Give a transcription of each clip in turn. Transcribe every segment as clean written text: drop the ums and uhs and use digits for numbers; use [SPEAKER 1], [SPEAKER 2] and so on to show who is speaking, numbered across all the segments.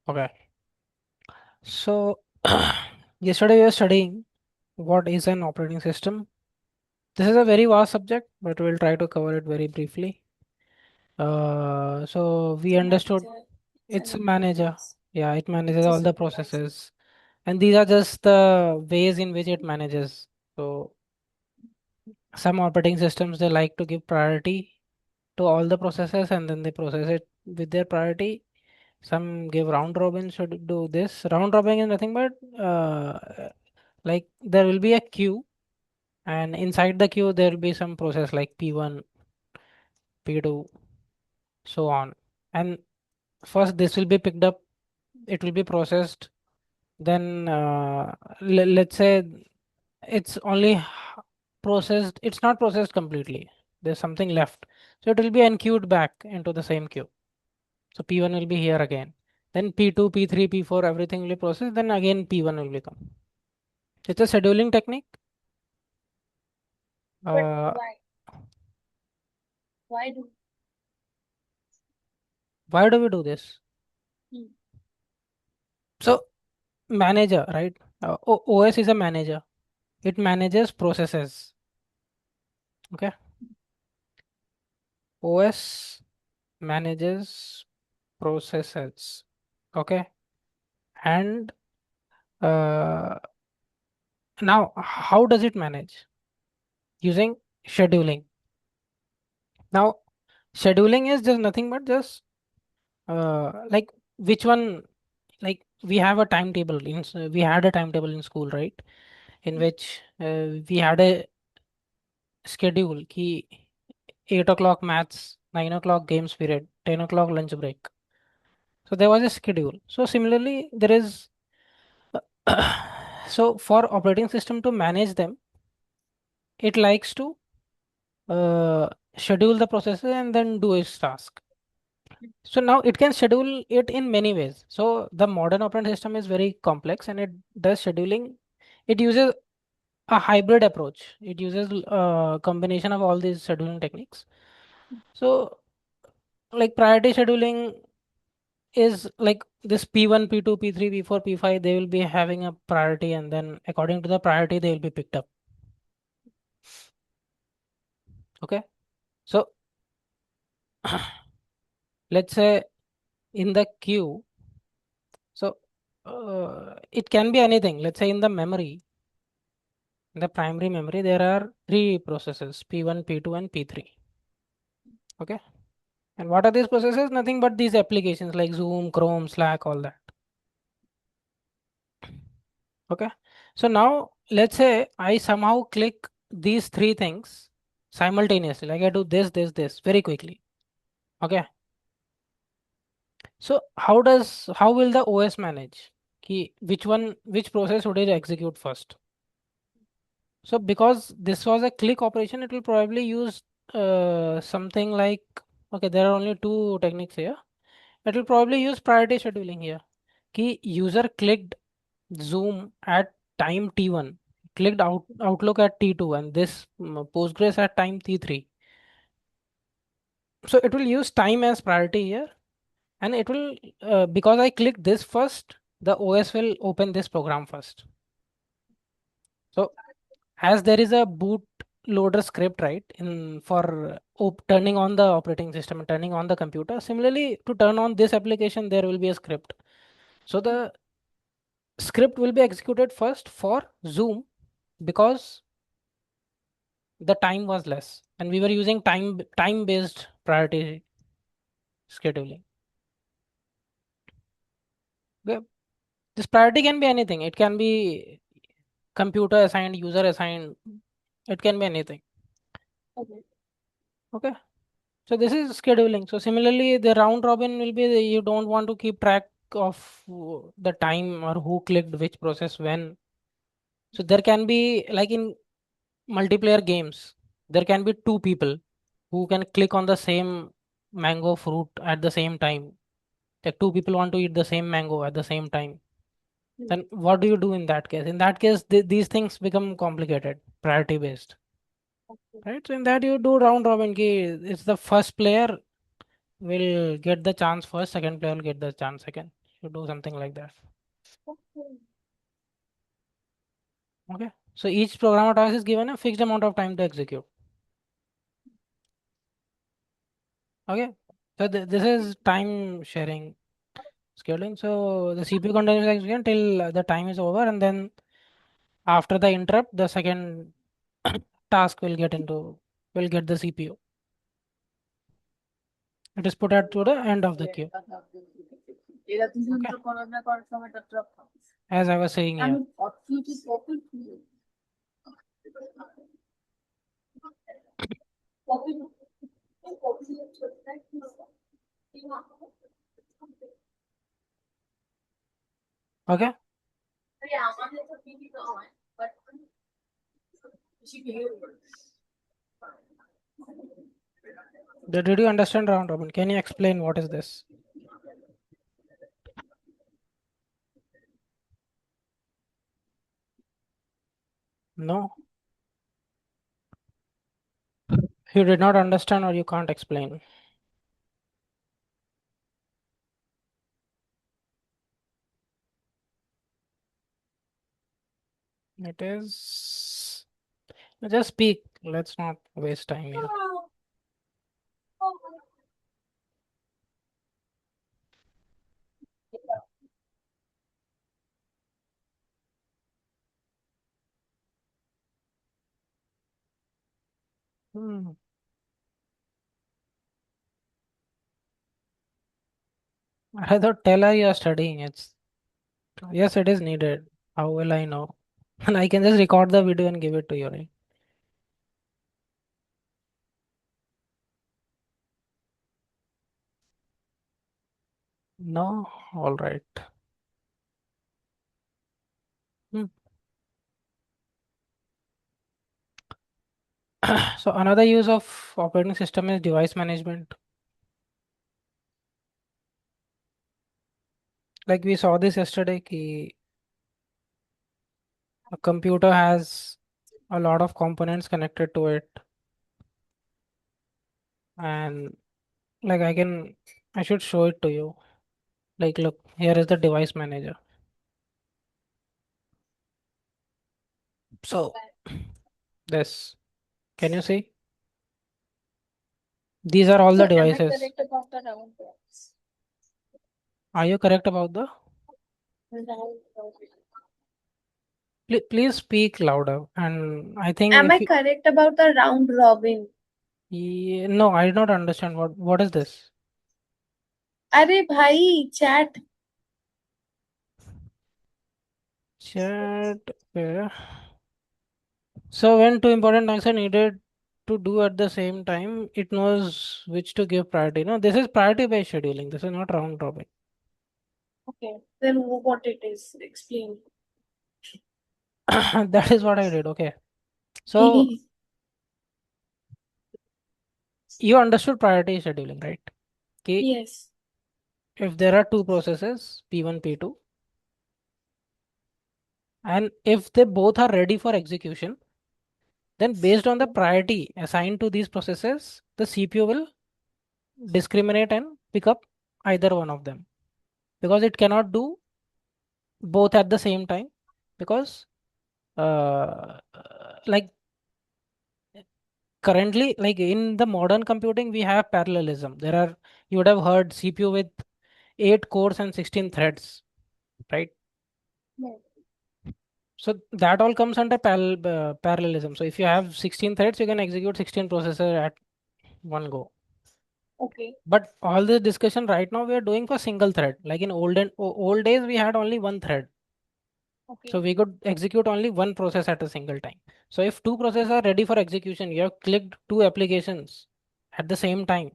[SPEAKER 1] Okay. So yesterday we were studying what is an operating system. This is a very vast subject, but we'll try to cover it very briefly. So we understood it's a manager. Yeah, it manages all the processes, and these are just the ways in which it manages. So some operating systems they like to give priority to all the processes, and then they process it with their priority. Some give round robin should do this. Round robin is nothing but like there will be a queue, and inside the queue there will be some process like P1, P2, so on. And first this will be picked up, it will be processed. Then let's say it's only processed, it's not processed completely. There's something left. So it will be enqueued back into the same queue. So P1 will be here again. Then P2, P3, P4, everything will be processed. Then again P1 will become. It's a scheduling technique. Uh, why do we do this? So manager, right? OS is a manager. It manages processes. Okay. OS manages processes. Okay. And uh, now how does it manage? Using scheduling. Now scheduling is just nothing but just like which one, like we have a timetable we had a timetable in school, right? In which we had a schedule ki 8 o'clock maths, 9 o'clock games period, 10 o'clock lunch break. So there was a schedule. So similarly there is so for operating system to manage them, it likes to uh, schedule the processes and then do its task. So now it can schedule it in many ways. So the modern operating system is very complex and it does scheduling. It uses a hybrid approach. It uses a combination of all these scheduling techniques. So like priority scheduling is like this P1, P2, P3, P4, P5, they will be having a priority, and then according to the priority they will be picked up. Okay. So let's say in the queue, so it can be anything. Let's say in the memory, in the primary memory, there are three processes P1, P2, and P3. Okay. And what are these processes? Nothing but these applications like Zoom, Chrome, Slack, all that. Okay. So now let's say I somehow click these three things simultaneously. Like I do this very quickly. Okay. So how will the OS manage? Which process would it execute first? So because this was a click operation, it will probably use something like, okay, there are only two techniques here. It will probably use priority scheduling here. Key user clicked Zoom at time T1, clicked Outlook at T2, and this Postgres at time T3. So it will use time as priority here, and it will because I clicked this first, the OS will open this program first. So as there is a boot loader script, right, in for turning on the operating system and turning on the computer. Similarly, to turn on this application, there will be a script. So the script will be executed first for Zoom because the time was less and we were using time based priority scheduling. This priority can be anything. It can be computer assigned, user assigned. It can be anything. Okay. So this is scheduling. So similarly, the round robin will be you don't want to keep track of the time or who clicked which process when. So there can be like in multiplayer games, there can be two people who can click on the same mango fruit at the same time. Like two people want to eat the same mango at the same time. Then what do you do in that case? In that case, these things become complicated, priority based, right? So in that you do round robin key. It's the first player will get the chance first, second player will get the chance second. You do something like that. Okay. So each programmer task is given a fixed amount of time to execute. Okay. So this is time sharing scheduling. So the CPU continues execution till the time is over, and then after the interrupt, the second task will get the CPU. It is put at to the end of the queue. Okay. As I was saying here. Okay. Did you understand round robin? Can you explain what is this? No, you did not understand or you can't explain. It is just speak. Let's not waste time here. Hmm. I thought tell her you are studying. It's yes, it is needed. How will I know? And I can just record the video and give it to you, right? No, all right. Hmm. So another use of operating system is device management. Like we saw this yesterday, ki a computer has a lot of components connected to it, and like I should show it to you. Like, look, here is the device manager. So this, can you see? These are all the devices. Are you correct about the? Please speak louder. And I think
[SPEAKER 2] Am
[SPEAKER 1] if
[SPEAKER 2] I
[SPEAKER 1] you,
[SPEAKER 2] correct about the round robin?
[SPEAKER 1] no, I do not understand what is this.
[SPEAKER 2] अरे भाई chat.
[SPEAKER 1] Chat. Okay. So when two important tasks are needed to do at the same time, it knows which to give priority. No, this is priority based scheduling. This is not round robin.
[SPEAKER 2] Okay, then what it is? Explain.
[SPEAKER 1] That is what I did. Okay. So you understood priority scheduling, right? Okay.
[SPEAKER 2] Yes.
[SPEAKER 1] If there are two processes, P1, P2, and if they both are ready for execution, then based on the priority assigned to these processes, the CPU will discriminate and pick up either one of them because it cannot do both at the same time because like currently like in the modern computing we have parallelism. There are, you would have heard CPU with 8 cores and 16 threads, right?
[SPEAKER 2] Yes.
[SPEAKER 1] So that all comes under parallelism. So if you have 16 threads, you can execute 16 processor at one go.
[SPEAKER 2] Okay.
[SPEAKER 1] But all this discussion right now we are doing for single thread. Like in old days, we had only one thread. So
[SPEAKER 2] Okay.
[SPEAKER 1] we could execute only one process at a single time. So if two processes are ready for execution, you have clicked two applications at the same time,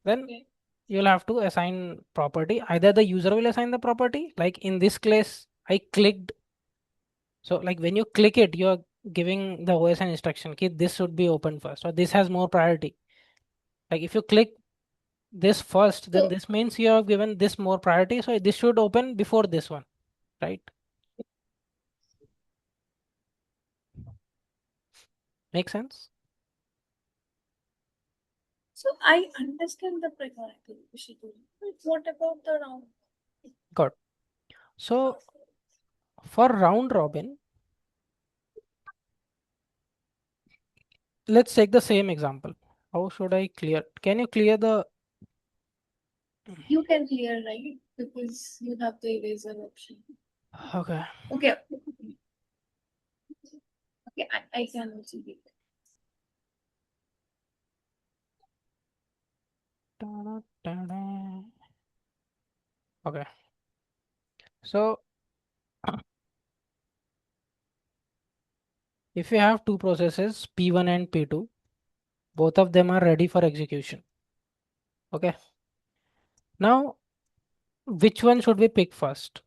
[SPEAKER 1] then
[SPEAKER 2] Okay.
[SPEAKER 1] you'll have to assign property. Either the user will assign the property, like in this case, I clicked. So like when you click it, you're giving the OS an instruction, okay, this should be open first, or this has more priority. Like if you click this first, then
[SPEAKER 2] So
[SPEAKER 1] this means you have given this more priority. So this should open before this one, right? Make sense?
[SPEAKER 2] So I understand the priority schedule. But what about the round?
[SPEAKER 1] Good. So for round robin, let's take the same example. How should I clear? Can you clear the?
[SPEAKER 2] You can clear, right? Because you have the eraser option.
[SPEAKER 1] Okay.
[SPEAKER 2] Okay. Okay, I can also be.
[SPEAKER 1] Ta-da-ta-da. Okay. So if you have two processes, P1 and P2, both of them are ready for execution. Okay. Now, which one should we pick first?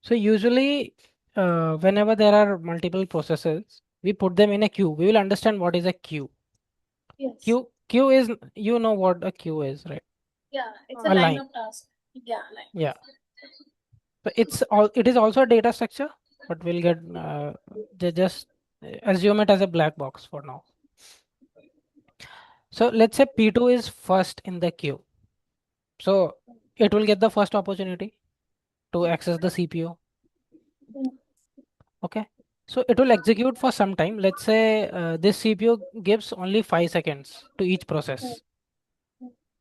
[SPEAKER 1] So usually, whenever there are multiple processes, we put them in a queue. We will understand what is a queue.
[SPEAKER 2] Yes.
[SPEAKER 1] Queue is, you know what a queue is, right?
[SPEAKER 2] Yeah, it's a
[SPEAKER 1] A
[SPEAKER 2] line
[SPEAKER 1] line.
[SPEAKER 2] of tasks. Yeah, line.
[SPEAKER 1] Yeah. So it is also a data structure, but we'll get just assume it as a black box for now. So let's say P2 is first in the queue. So it will get the first opportunity to access the CPU. Okay. So it will execute for some time. Let's say this CPU gives only 5 seconds to each process.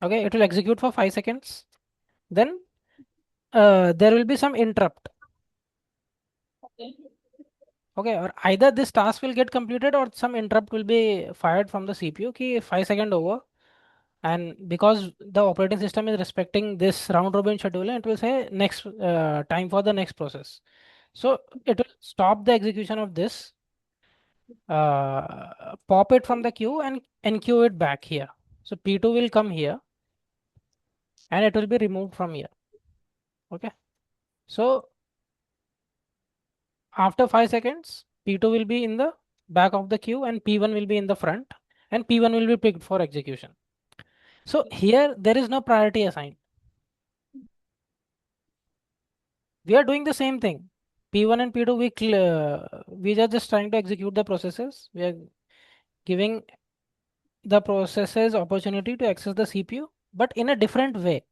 [SPEAKER 1] Okay. It will execute for 5 seconds. Then there will be some interrupt.
[SPEAKER 2] Okay.
[SPEAKER 1] Okay. Or either this task will get completed or some interrupt will be fired from the CPU. Ki 5 second over. And because the operating system is respecting this round robin scheduling, it will say next time for the next process. So it will stop the execution of this, pop it from the queue and enqueue it back here. So P2 will come here and it will be removed from here. Okay. So after 5 seconds, P2 will be in the back of the queue and P1 will be in the front and P1 will be picked for execution. So here there is no priority assigned. We are doing the same thing. P1 and P2, we are just trying to execute the processes. We are giving the processes opportunity to access the CPU, but in a different way,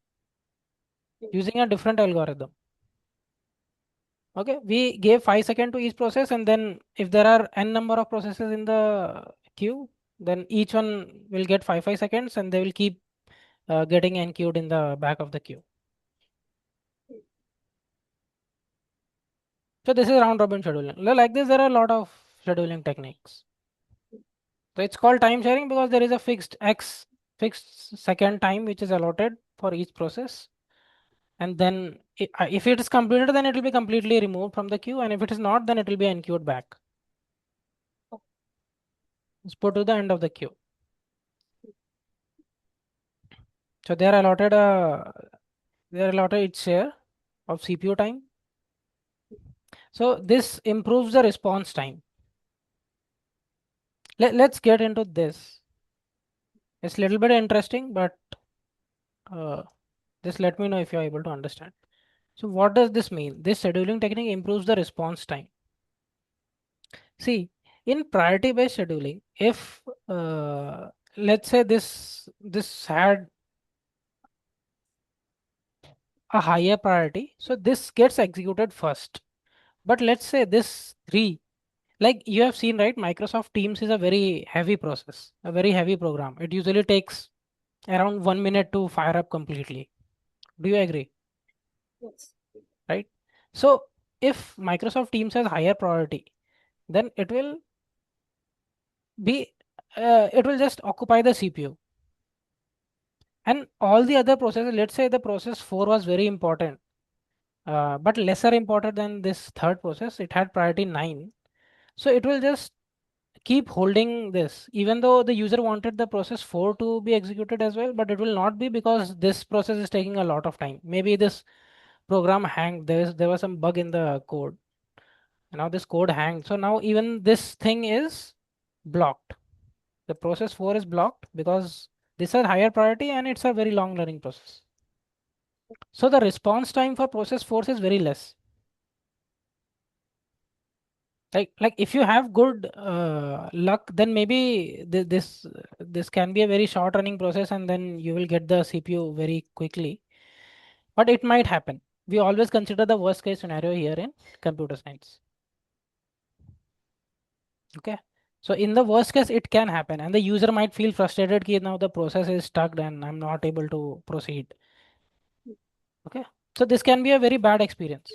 [SPEAKER 1] using a different algorithm. Okay, we gave 5 seconds to each process, and then if there are n number of processes in the queue, then each one will get 5 seconds, and they will keep getting enqueued in the back of the queue. So this is round robin scheduling. Like this, there are a lot of scheduling techniques. So it's called time sharing because there is a fixed second time which is allotted for each process. And then if it is completed, then it will be completely removed from the queue. And if it is not, then it will be enqueued back. It's put to the end of the queue. So they are allotted its share of CPU time. So this improves the response time. Let's get into this. It's a little bit interesting, but uh, just let me know if you're able to understand. So what does this mean? This scheduling technique improves the response time. See, in priority based scheduling, if let's say this had a higher priority, so this gets executed first. But let's say this three, like you have seen, right? Microsoft Teams is a very heavy process, a very heavy program. It usually takes around 1 minute to fire up completely. Do you agree?
[SPEAKER 2] Yes.
[SPEAKER 1] Right? So if Microsoft Teams has higher priority, then be it will just occupy the CPU. And all the other processes, let's say the process 4 was very important, but lesser important than this third process. It had priority 9. So it will just keep holding this, even though the user wanted the process 4 to be executed as well, but it will not be because this process is taking a lot of time. Maybe this program hanged. There was some bug in the code. And now this code hanged. So now even this thing is blocked. The process 4 is blocked because this is higher priority and it's a very long learning process. So the response time for process 4 is very less. Like if you have good luck, then maybe this can be a very short running process, and then you will get the CPU very quickly. But it might happen. We always consider the worst case scenario here in computer science. Okay. So in the worst case, it can happen, and the user might feel frustrated that now the process is stuck and I'm not able to proceed. Okay. So this can be a very bad experience.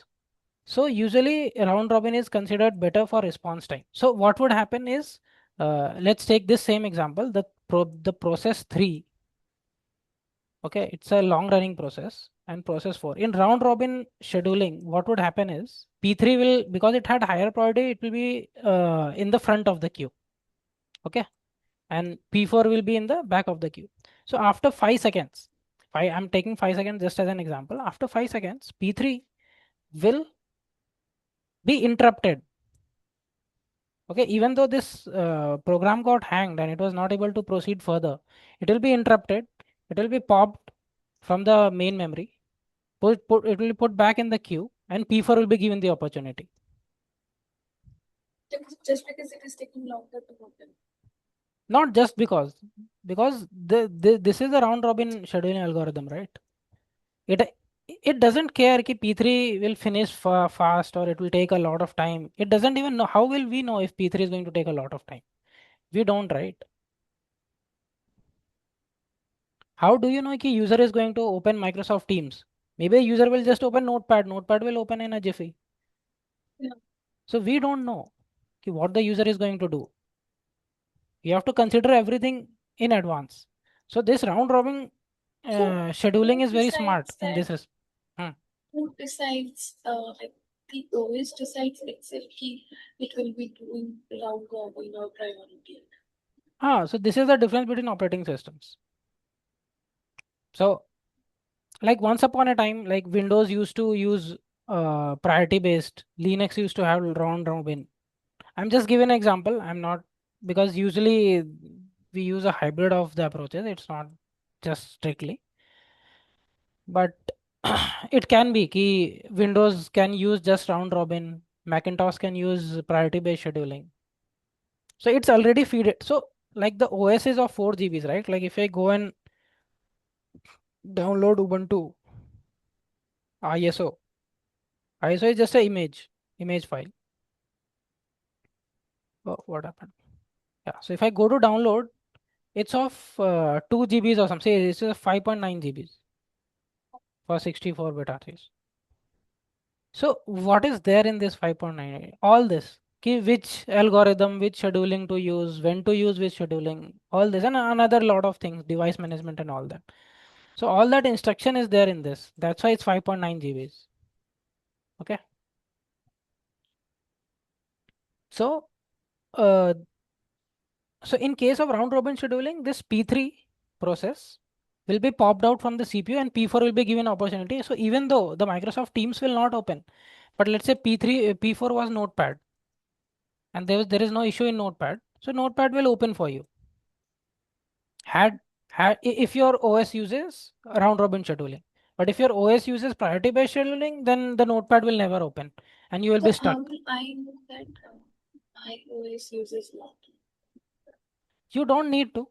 [SPEAKER 1] So usually round robin is considered better for response time. So what would happen is, let's take this same example, the process 3. Okay, it's a long running process, and process 4. In round robin scheduling, what would happen is P3 will, because it had higher priority, it will be in the front of the queue. Okay, and P4 will be in the back of the queue. So after 5 seconds, I'm taking 5 seconds just as an example. After 5 seconds, P3 will be interrupted. Okay, even though this program got hanged and it was not able to proceed further, it will be interrupted. It will be popped from the main memory. It will be put back in the queue, and P4 will be given the opportunity.
[SPEAKER 2] Just because it is taking longer to open.
[SPEAKER 1] Not just because this is a round robin scheduling algorithm, right? It it doesn't care if P3 will finish fast or it will take a lot of time. It doesn't even know. How will we know if P3 is going to take a lot of time? We don't, right? How do you know कि user is going to open Microsoft Teams? Maybe a user will just open Notepad. Notepad will open in a jiffy.
[SPEAKER 2] Yeah.
[SPEAKER 1] So we don't know कि what the user is going to do. You have to consider everything in advance. So this round robin
[SPEAKER 2] So
[SPEAKER 1] scheduling
[SPEAKER 2] who
[SPEAKER 1] is very smart
[SPEAKER 2] decides
[SPEAKER 1] in
[SPEAKER 2] that?
[SPEAKER 1] this. Hmm.
[SPEAKER 2] Who decides? Like the OS decides itself it will be doing round robin or priority.
[SPEAKER 1] So this is the difference between operating systems. So like once upon a time, like Windows used to use priority based, Linux used to have round robin. I'm just giving an example. I'm not, because usually we use a hybrid of the approaches. It's not just strictly, but it can be key. Windows can use just round robin. Macintosh can use priority based scheduling. So it's already feed it. So like the OS is of 4 GBs, right? Like if I go and download Ubuntu ISO, ISO is just a image file. Oh, what happened? Yeah. So if I go to download, it's of 2 GBs or something. Say it's a 5.9 GBs for 64-bit RCs. So what is there in this 5.9? All this. Which algorithm, which scheduling to use, when to use which scheduling, all this, and another lot of things, device management and all that. So all that instruction is there in this. That's why it's 5.9 GBs. Okay. So uh, so in case of round robin scheduling, this P3 process will be popped out from the CPU and P4 will be given opportunity. So even though the Microsoft Teams will not open, but let's say P4 was Notepad, and there is no issue in Notepad, so Notepad will open for you. Had if your OS uses round robin scheduling, but if your OS uses priority based scheduling, then the Notepad will never open, and you will
[SPEAKER 2] So
[SPEAKER 1] be
[SPEAKER 2] how
[SPEAKER 1] stuck.
[SPEAKER 2] will I know that iOS uses lock?
[SPEAKER 1] You don't need to.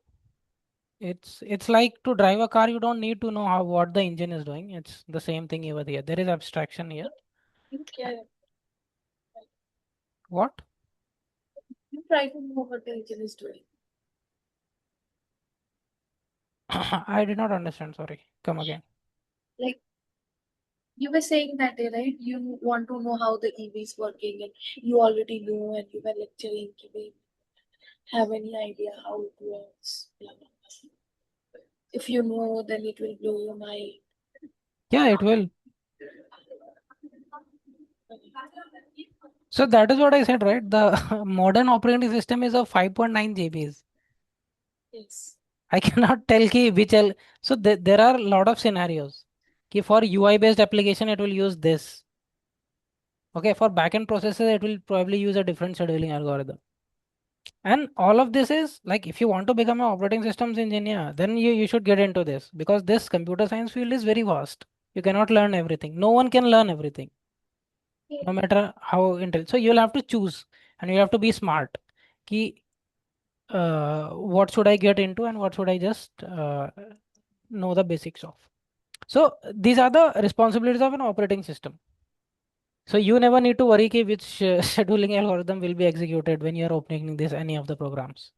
[SPEAKER 1] It's like to drive a car. You don't need to know how what the engine is doing. It's the same thing over here. There is abstraction here.
[SPEAKER 2] But you care.
[SPEAKER 1] What?
[SPEAKER 2] You try to know what the engine is doing.
[SPEAKER 1] I did not understand. Sorry. Come again.
[SPEAKER 2] Like you were saying that day, right? You want to know how the EV is working, and you already know, and you were lecturing. You may have any idea how it works. Blah, blah, blah. If you know, then it will blow your mind.
[SPEAKER 1] Yeah, it will. So that is what I said, right? The modern operating system is of 5.9 GBs.
[SPEAKER 2] Yes.
[SPEAKER 1] I cannot tell ki which so there are a lot of scenarios. Ki for UI based application it will use this. Okay, for backend processes it will probably use a different scheduling algorithm. And all of this is like if you want to become an operating systems engineer, then you should get into this because this computer science field is very vast. You cannot learn everything. No one can learn everything, no matter how intelligent. So you'll have to choose. and you have to be smart. Ki, what should I get into and what should I just know the basics of. So these are the responsibilities of an operating system. So you never need to worry ki which scheduling algorithm will be executed when you are opening this any of the programs.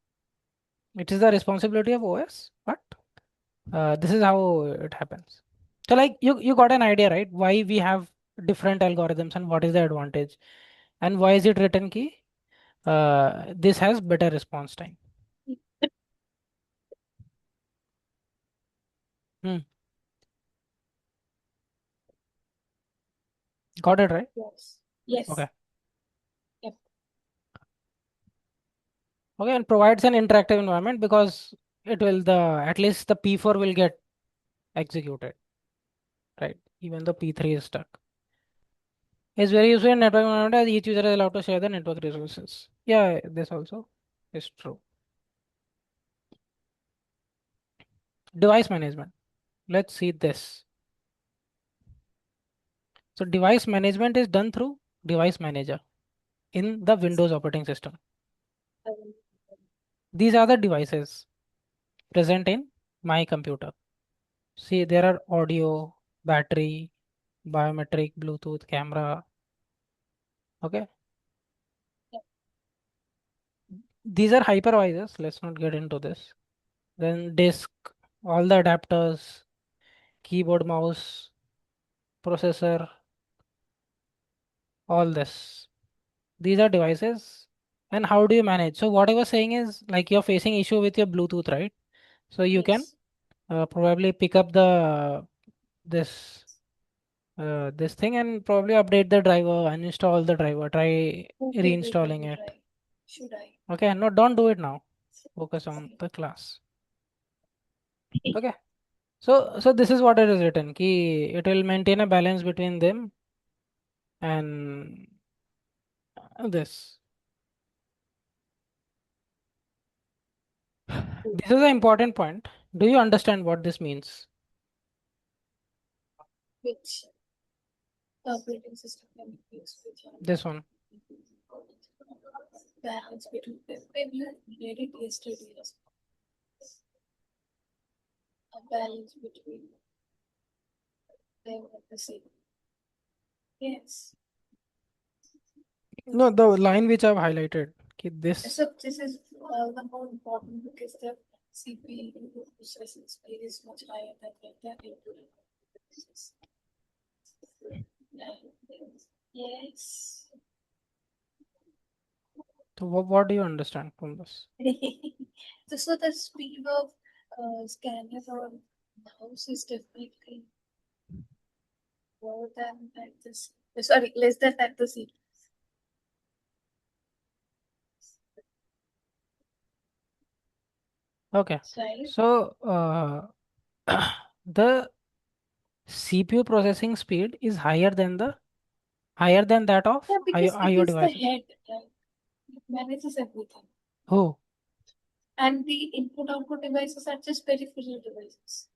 [SPEAKER 1] It is the responsibility of OS, but this is how it happens. So like you got an idea, right? Why we have different algorithms and what is the advantage, and why is it written key? This has better response time. Hmm. Got it right?
[SPEAKER 2] Yes. Yes.
[SPEAKER 1] Okay.
[SPEAKER 2] Yep.
[SPEAKER 1] Okay, and provides an interactive environment because it will the at least the P4 will get executed, right? Even though P3 is stuck. It's very useful in network environment as each user is allowed to share the network resources. Yeah, this also is true. Device management. Let's see this. So device management is done through device manager in the Windows operating system.
[SPEAKER 2] Um,
[SPEAKER 1] These are the devices present in my computer. See, there are audio, battery, biometric, Bluetooth, camera. Okay. These are hypervisors. Let's not get into this. Then disk, all the adapters, keyboard, mouse, processor, all this. These are devices. And how do you manage? So what I was saying is like you're facing issue with your Bluetooth, right? So you can
[SPEAKER 2] yes.
[SPEAKER 1] probably pick up the this this thing and probably update the driver, uninstall the driver, try
[SPEAKER 2] Okay, wait, I
[SPEAKER 1] reinstalling
[SPEAKER 2] will
[SPEAKER 1] it.
[SPEAKER 2] try. Should I?
[SPEAKER 1] Okay, no, don't do it now. Focus on the class. Okay. So this is what it is written. Ki it will maintain a balance between them and this. This is an important point. Do you understand what this means?
[SPEAKER 2] Which operating system can be used with your
[SPEAKER 1] This one.
[SPEAKER 2] balance between them? When you read it yesterday, a balance between them and the same. Yes.
[SPEAKER 1] No, the line which I've highlighted. Ki this.
[SPEAKER 2] So this is the more important because the CPU processing speed is much higher than the input. Yes.
[SPEAKER 1] So what do you understand from this?
[SPEAKER 2] So the speed of scanner or mouse is definitely more than at this. Sorry, less than at the CPU.
[SPEAKER 1] Okay.
[SPEAKER 2] Right?
[SPEAKER 1] So the CPU processing speed is higher than that of
[SPEAKER 2] Yeah, because it
[SPEAKER 1] IO
[SPEAKER 2] is the
[SPEAKER 1] devices.
[SPEAKER 2] head, right? It manages everything.
[SPEAKER 1] Oh,
[SPEAKER 2] And the input output devices are just peripheral devices.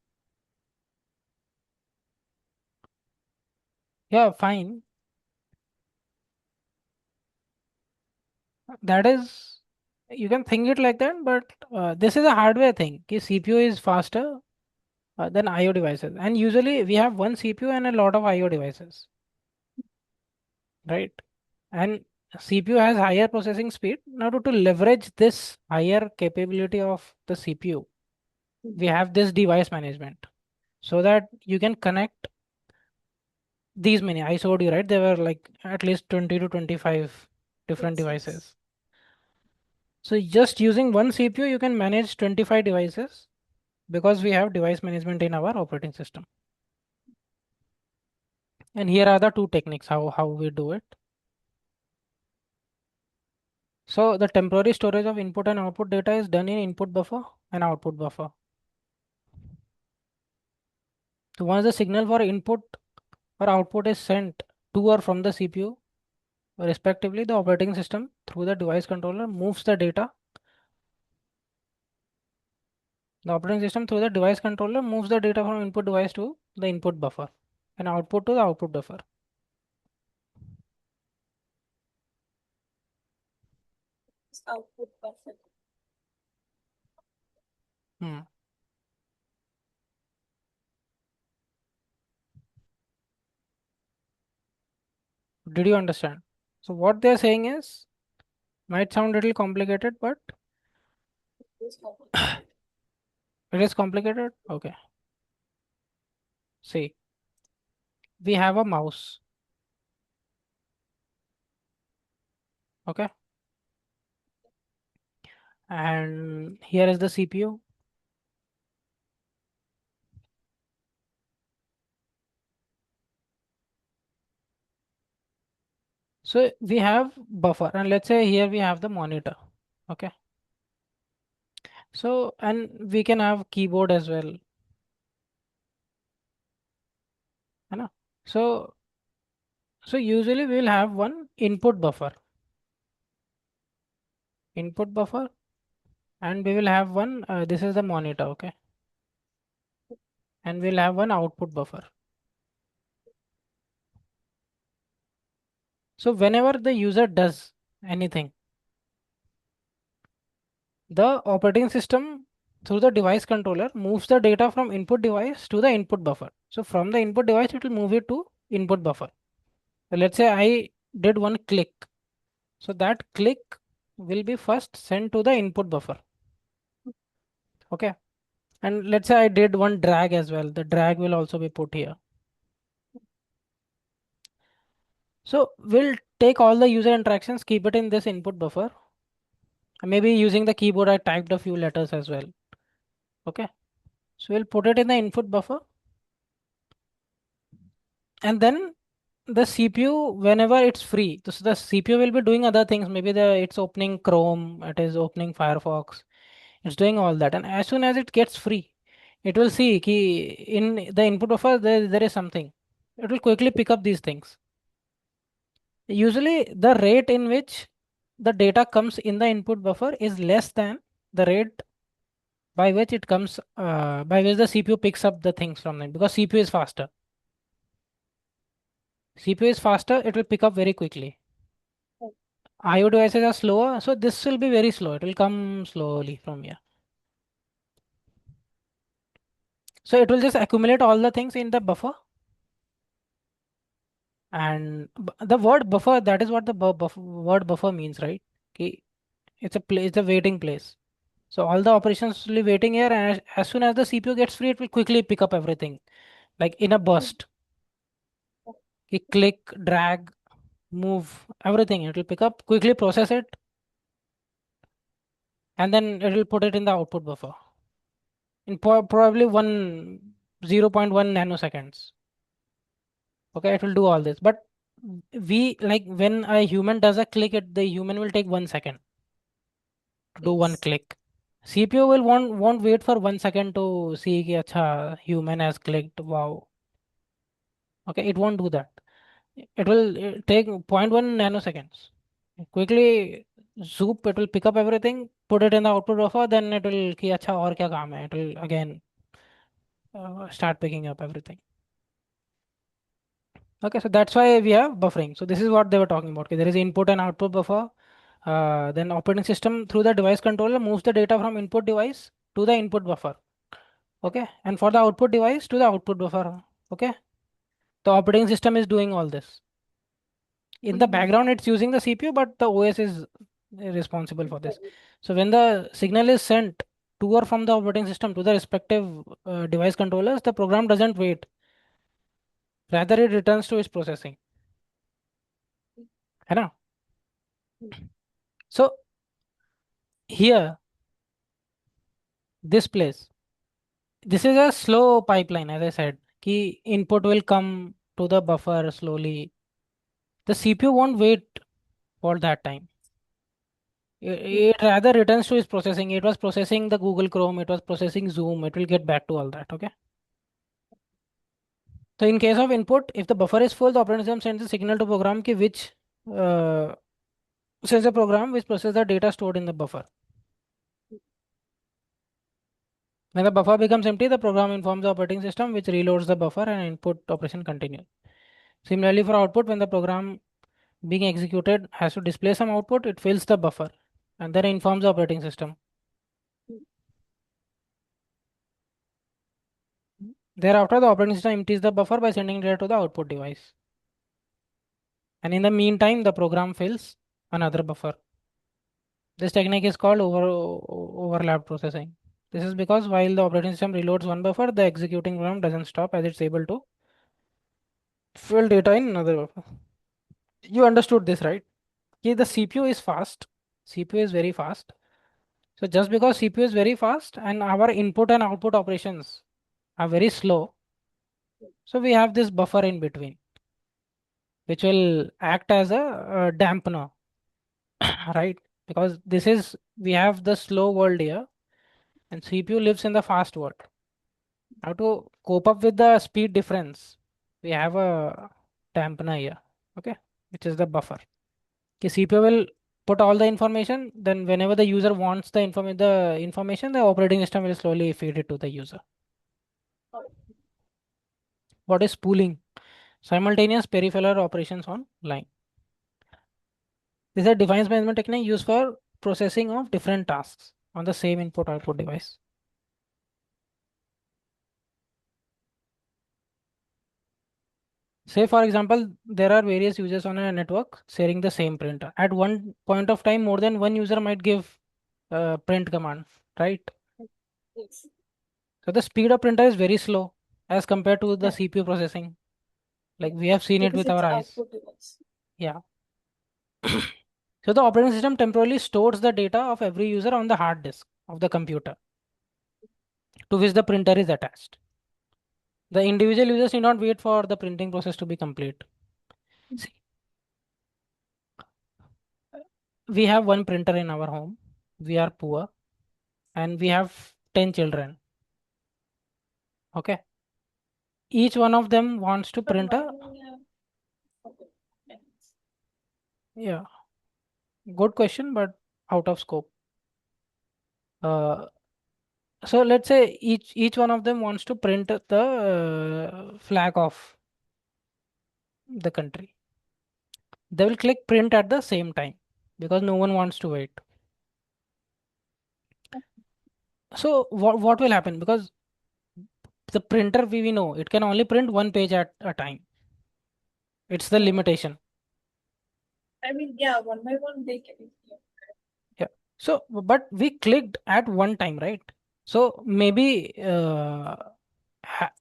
[SPEAKER 1] yeah, fine. That is, you can think it like that, but this is a hardware thing. Ki CPU is faster than IO devices, and usually we have one CPU and a lot of IO devices, right? And CPU has higher processing speed. Now to leverage this higher capability of the CPU, we have this device management so that you can connect these many. I showed you, right? There were like at least 20 to 25 different
[SPEAKER 2] Yes, yes.
[SPEAKER 1] devices. So just using one CPU, you can manage 25 devices because we have device management in our operating system. And here are the two techniques how we do it. So the temporary storage of input and output data is done in input buffer and output buffer. So once the signal for input or output is sent to or from the CPU, respectively, the operating system through the device controller moves the data. The operating system through the device controller moves the data from input device to the input buffer and output to the output buffer.
[SPEAKER 2] this output buffer.
[SPEAKER 1] Hmm. Did you understand? So what they're saying is, might sound a little complicated, but
[SPEAKER 2] This complicated.
[SPEAKER 1] it is complicated. Okay. See, we have a mouse. Okay. And here is the CPU. So we have buffer, and let's say here we have the monitor. Okay. So, and we can have keyboard as well. You know? So, so usually we will have one input buffer, and we will have one, this is the monitor. Okay. And we'll have one output buffer. So whenever the user does anything, the operating system through the device controller moves the data from input device to the input buffer. So from the input device, it will move it to input buffer. So let's say I did one click. So that click will be first sent to the input buffer. Okay. And let's say I did one drag as well. The drag will also be put here. So we'll take all the user interactions, keep it in this input buffer. Maybe using the keyboard, I typed a few letters as well. Okay. So we'll put it in the input buffer. And then the CPU, whenever it's free, so the CPU will be doing other things. Maybe it's opening Chrome, it is opening Firefox, it's doing all that. And as soon as it gets free, it will see ki in the input buffer there is something. It will quickly pick up these things. Usually, the rate in which the data comes in the input buffer is less than the rate by which it comes, by which the CPU picks up the things from it, because CPU is faster. CPU is faster, it will pick up very quickly. IO devices are slower, so this will be very slow. It will come slowly from here. So it will just accumulate all the things in the buffer. And the word buffer, that is what the word buffer means, right? Okay. It's a place, it's a waiting place. So all the operations will be waiting here, and as soon as the CPU gets free, it will quickly pick up everything, like in a burst. Okay, click, drag, move, everything. It will pick up, quickly process it, and then it will put it in the output buffer in probably 0.1 nanoseconds. Okay, it will do all this. But we, like when a human does a click, the human will take 1 second to do one
[SPEAKER 2] Yes.
[SPEAKER 1] click. CPU will won't wait for 1 second to see कि अच्छा human has clicked. Wow. Okay, it won't do that. It will take zero point 0.1 nanoseconds. Quickly zoop, it will pick up everything, put it in the output buffer, then it will कि अच्छा और क्या काम है? It will again start picking up everything. Okay, so that's why we have buffering. So this is what they were talking about. Okay, there is input and output buffer. Then operating system through the device controller moves the data from input device to the input buffer. Okay, and for the output device to the output buffer. Okay, the operating system is doing all this. In the
[SPEAKER 2] Mm-hmm.
[SPEAKER 1] background, it's using the CPU, but the OS is responsible for this. So when the signal is sent to or from the operating system to the respective device controllers, the program doesn't wait. Rather, it returns to its processing. है ना? So here, this place, this is a slow pipeline, as I said. Key input will come to the buffer slowly. The CPU won't wait for that time. It rather returns to its processing. It was processing the Google Chrome, it was processing Zoom, it will get back to all that. Okay. So in case of input, if the buffer is full, the operating system sends a signal to program ki which uh, sends a program which processes the data stored in the buffer. When the buffer becomes empty, the program informs the operating system which reloads the buffer and input operation continues. Similarly, for output, when the program being executed has to display some output, it fills the buffer and then informs the operating system. Thereafter, the operating system empties the buffer by sending data to the output device. And in the meantime, the program fills another buffer. This technique is called overlap processing. This is because while the operating system reloads one buffer, the executing program doesn't stop as it's able to fill data in another buffer. You understood this, right? Okay, the CPU is fast. CPU is very fast. So just because CPU is very fast and our input and output operations are very slow, so we have this buffer in between, which will act as a dampener, right? Because this is we have the slow world here, and CPU lives in the fast world. Now to cope up with the speed difference, we have a dampener here, okay, which is the buffer. Okay, CPU will put all the information. Then whenever the user wants the information, the operating system will slowly feed it to the user. What is spooling? Simultaneous peripheral operations on line. This is a device management technique used for processing of different tasks on the same input output device. Say for example, there are various users on a network sharing the same printer. At one point of time, more than one user might give print command, right?
[SPEAKER 2] Yes.
[SPEAKER 1] So the speed of printer is very slow as compared to the
[SPEAKER 2] Right.
[SPEAKER 1] CPU processing. Like we have seen it
[SPEAKER 2] Because
[SPEAKER 1] with
[SPEAKER 2] it's
[SPEAKER 1] our eyes.
[SPEAKER 2] output device.
[SPEAKER 1] Yeah. So the operating system temporarily stores the data of every user on the hard disk of the computer to which the printer is attached. The individual users need not wait for the printing process to be complete. See, we have one printer in our home. We are poor and we have 10 children. Okay. Each one of them wants to
[SPEAKER 2] But
[SPEAKER 1] print
[SPEAKER 2] why
[SPEAKER 1] a,
[SPEAKER 2] do we have okay. Thanks.
[SPEAKER 1] yeah, good question, but out of scope. Uh, so let's say each one of them wants to print the flag of the country. They will click print at the same time because no one wants to wait. So what will happen? Because the printer we know it can only print one page at a time. It's the
[SPEAKER 2] Yeah.
[SPEAKER 1] limitation.
[SPEAKER 2] I mean, yeah, one by one they can. Yeah.
[SPEAKER 1] Yeah. So but we clicked at one time, right? So maybe ha-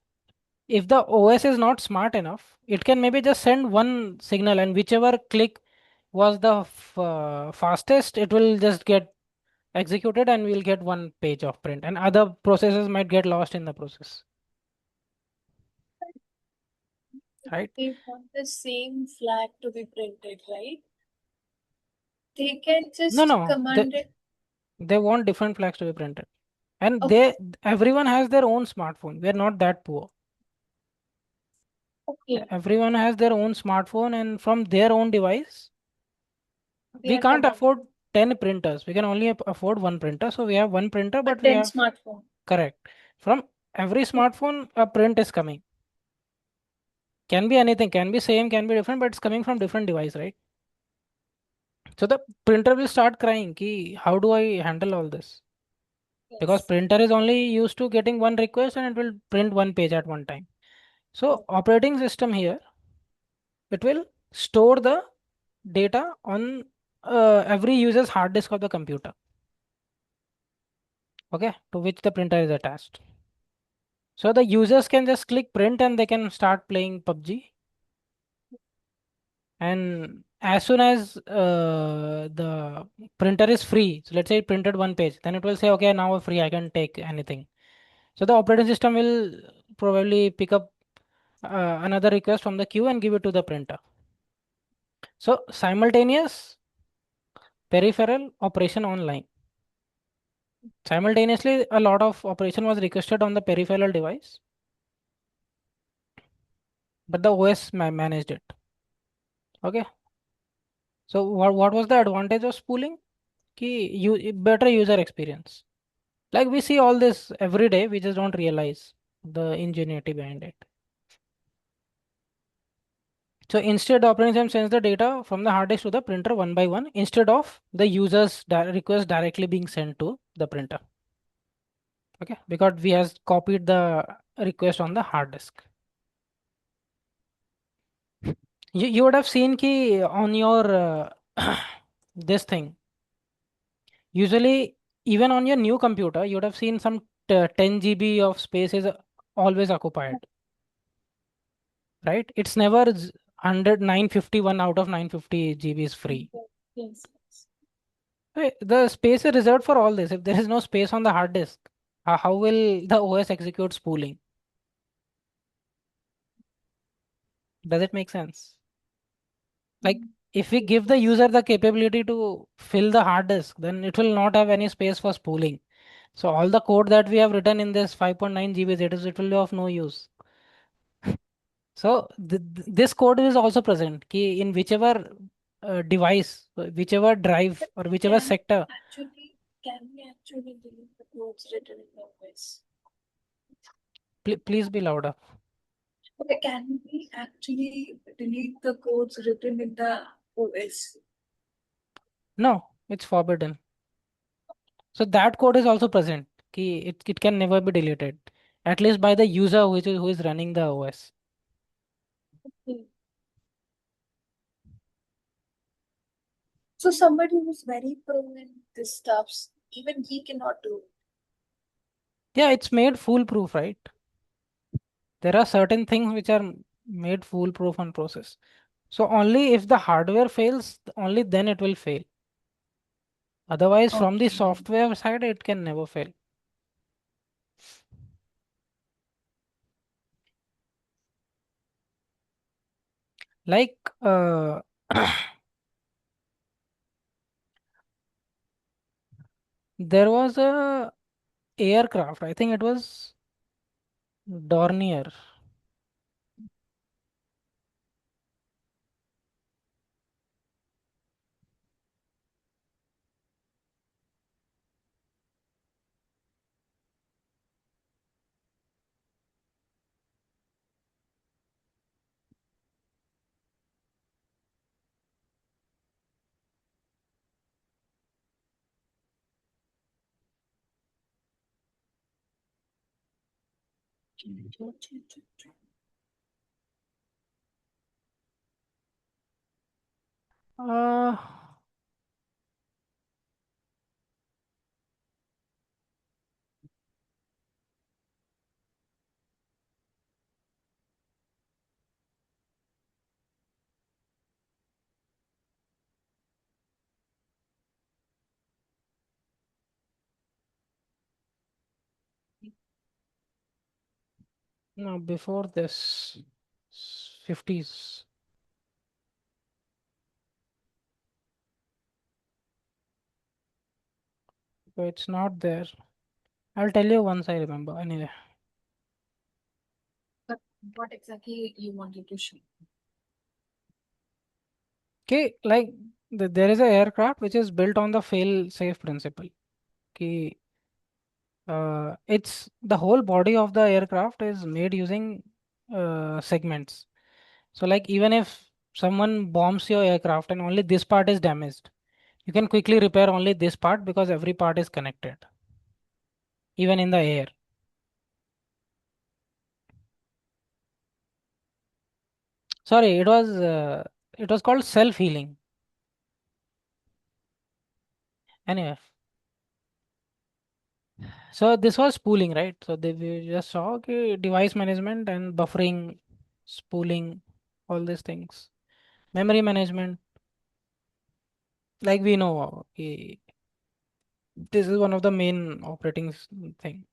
[SPEAKER 1] if the OS is not smart enough, it can maybe just send one signal and whichever click was the fastest, it will just get executed and we'll get one page of print and other processes might get lost in the process, right?
[SPEAKER 2] They want the same flag to be printed, right? They can
[SPEAKER 1] No,
[SPEAKER 2] just
[SPEAKER 1] no,
[SPEAKER 2] command it.
[SPEAKER 1] they want different flags to be printed. And
[SPEAKER 2] Okay.
[SPEAKER 1] everyone has their own smartphone. We're not that poor.
[SPEAKER 2] Okay.
[SPEAKER 1] Everyone has their own smartphone and from their own device.
[SPEAKER 2] They
[SPEAKER 1] We
[SPEAKER 2] are
[SPEAKER 1] can't
[SPEAKER 2] commanding.
[SPEAKER 1] afford 10 printers. We can only afford one printer. So we have one printer,
[SPEAKER 2] A
[SPEAKER 1] but we
[SPEAKER 2] 10
[SPEAKER 1] have,
[SPEAKER 2] smartphone.
[SPEAKER 1] correct. From every smartphone, a print is coming. Can be anything, can be same, can be different, but it's coming from different device, right? So the printer will start crying, ki, how do I handle all this? Because
[SPEAKER 2] Yes.
[SPEAKER 1] printer is only used to getting one request and it will print one page at one time. So
[SPEAKER 2] Right.
[SPEAKER 1] operating system here, it will store the data on every user's hard disk of the computer, okay, to which the printer is attached. So the users can just click print and they can start playing PUBG. And as soon as the printer is free, so let's say it printed one page, then it will say, okay, now I'm free, I can take anything. So the operating system will probably pick up another request from the queue and give it to the printer. So simultaneous peripheral operation online. Simultaneously, a lot of operation was requested on the peripheral device, but the OS managed it. Okay. So what was the advantage of spooling? Ki better user experience. Like we see all this every day, we just don't realize the ingenuity behind it. So instead, operating system sends the data from the hard disk to the printer one by one instead of the user's request directly being sent to the printer. Okay, because we has copied the request on the hard disk. You would have seen ki on your this thing. Usually, even on your new computer, you would have seen some 10 GB of space is always occupied, right? It's never 100 951 out of 950 GB is free.
[SPEAKER 2] Yes, yes.
[SPEAKER 1] The space is reserved for all this. If there is no space on the hard disk, how will the OS execute spooling? Does it make sense? Like, if we give the user the capability to fill the hard disk, then it will not have any space for spooling. So all the code that we have written in this 5.9 GB, it will be of no use. So this code is also present ki in whichever device, whichever drive
[SPEAKER 2] But
[SPEAKER 1] or whichever sector.
[SPEAKER 2] can we actually delete the codes written in the OS?
[SPEAKER 1] Please be louder.
[SPEAKER 2] Okay, can we actually delete the codes written in the OS?
[SPEAKER 1] No, it's forbidden. So that code is also present. Ki it can never be deleted, at least by the user who is running the OS.
[SPEAKER 2] Okay. So somebody who's very pro in this stuffs, even he cannot do it.
[SPEAKER 1] Yeah, it's made foolproof, right? There are certain things which are made foolproof on process. So only if the hardware fails, only then it will fail. Otherwise, from the
[SPEAKER 2] Okay.
[SPEAKER 1] software side, it can never fail. Like there was a aircraft. I think it was Dornier. Uh, no, before this, 50s. So it's not there. I'll tell you once I remember. Anyway.
[SPEAKER 2] But what exactly you wanted to show?
[SPEAKER 1] Okay, like there is a aircraft which is built on the fail-safe principle. Okay, it's the whole body of the aircraft is made using segments. So, like even if someone bombs your aircraft and only this part is damaged, you can quickly repair only this part because every part is connected, even in the air. Sorry, it was called self-healing. Anyway, so this was spooling, right? So we just saw okay, device management and buffering, spooling, all these things. Memory management, like we know, this is one of the main operating thing.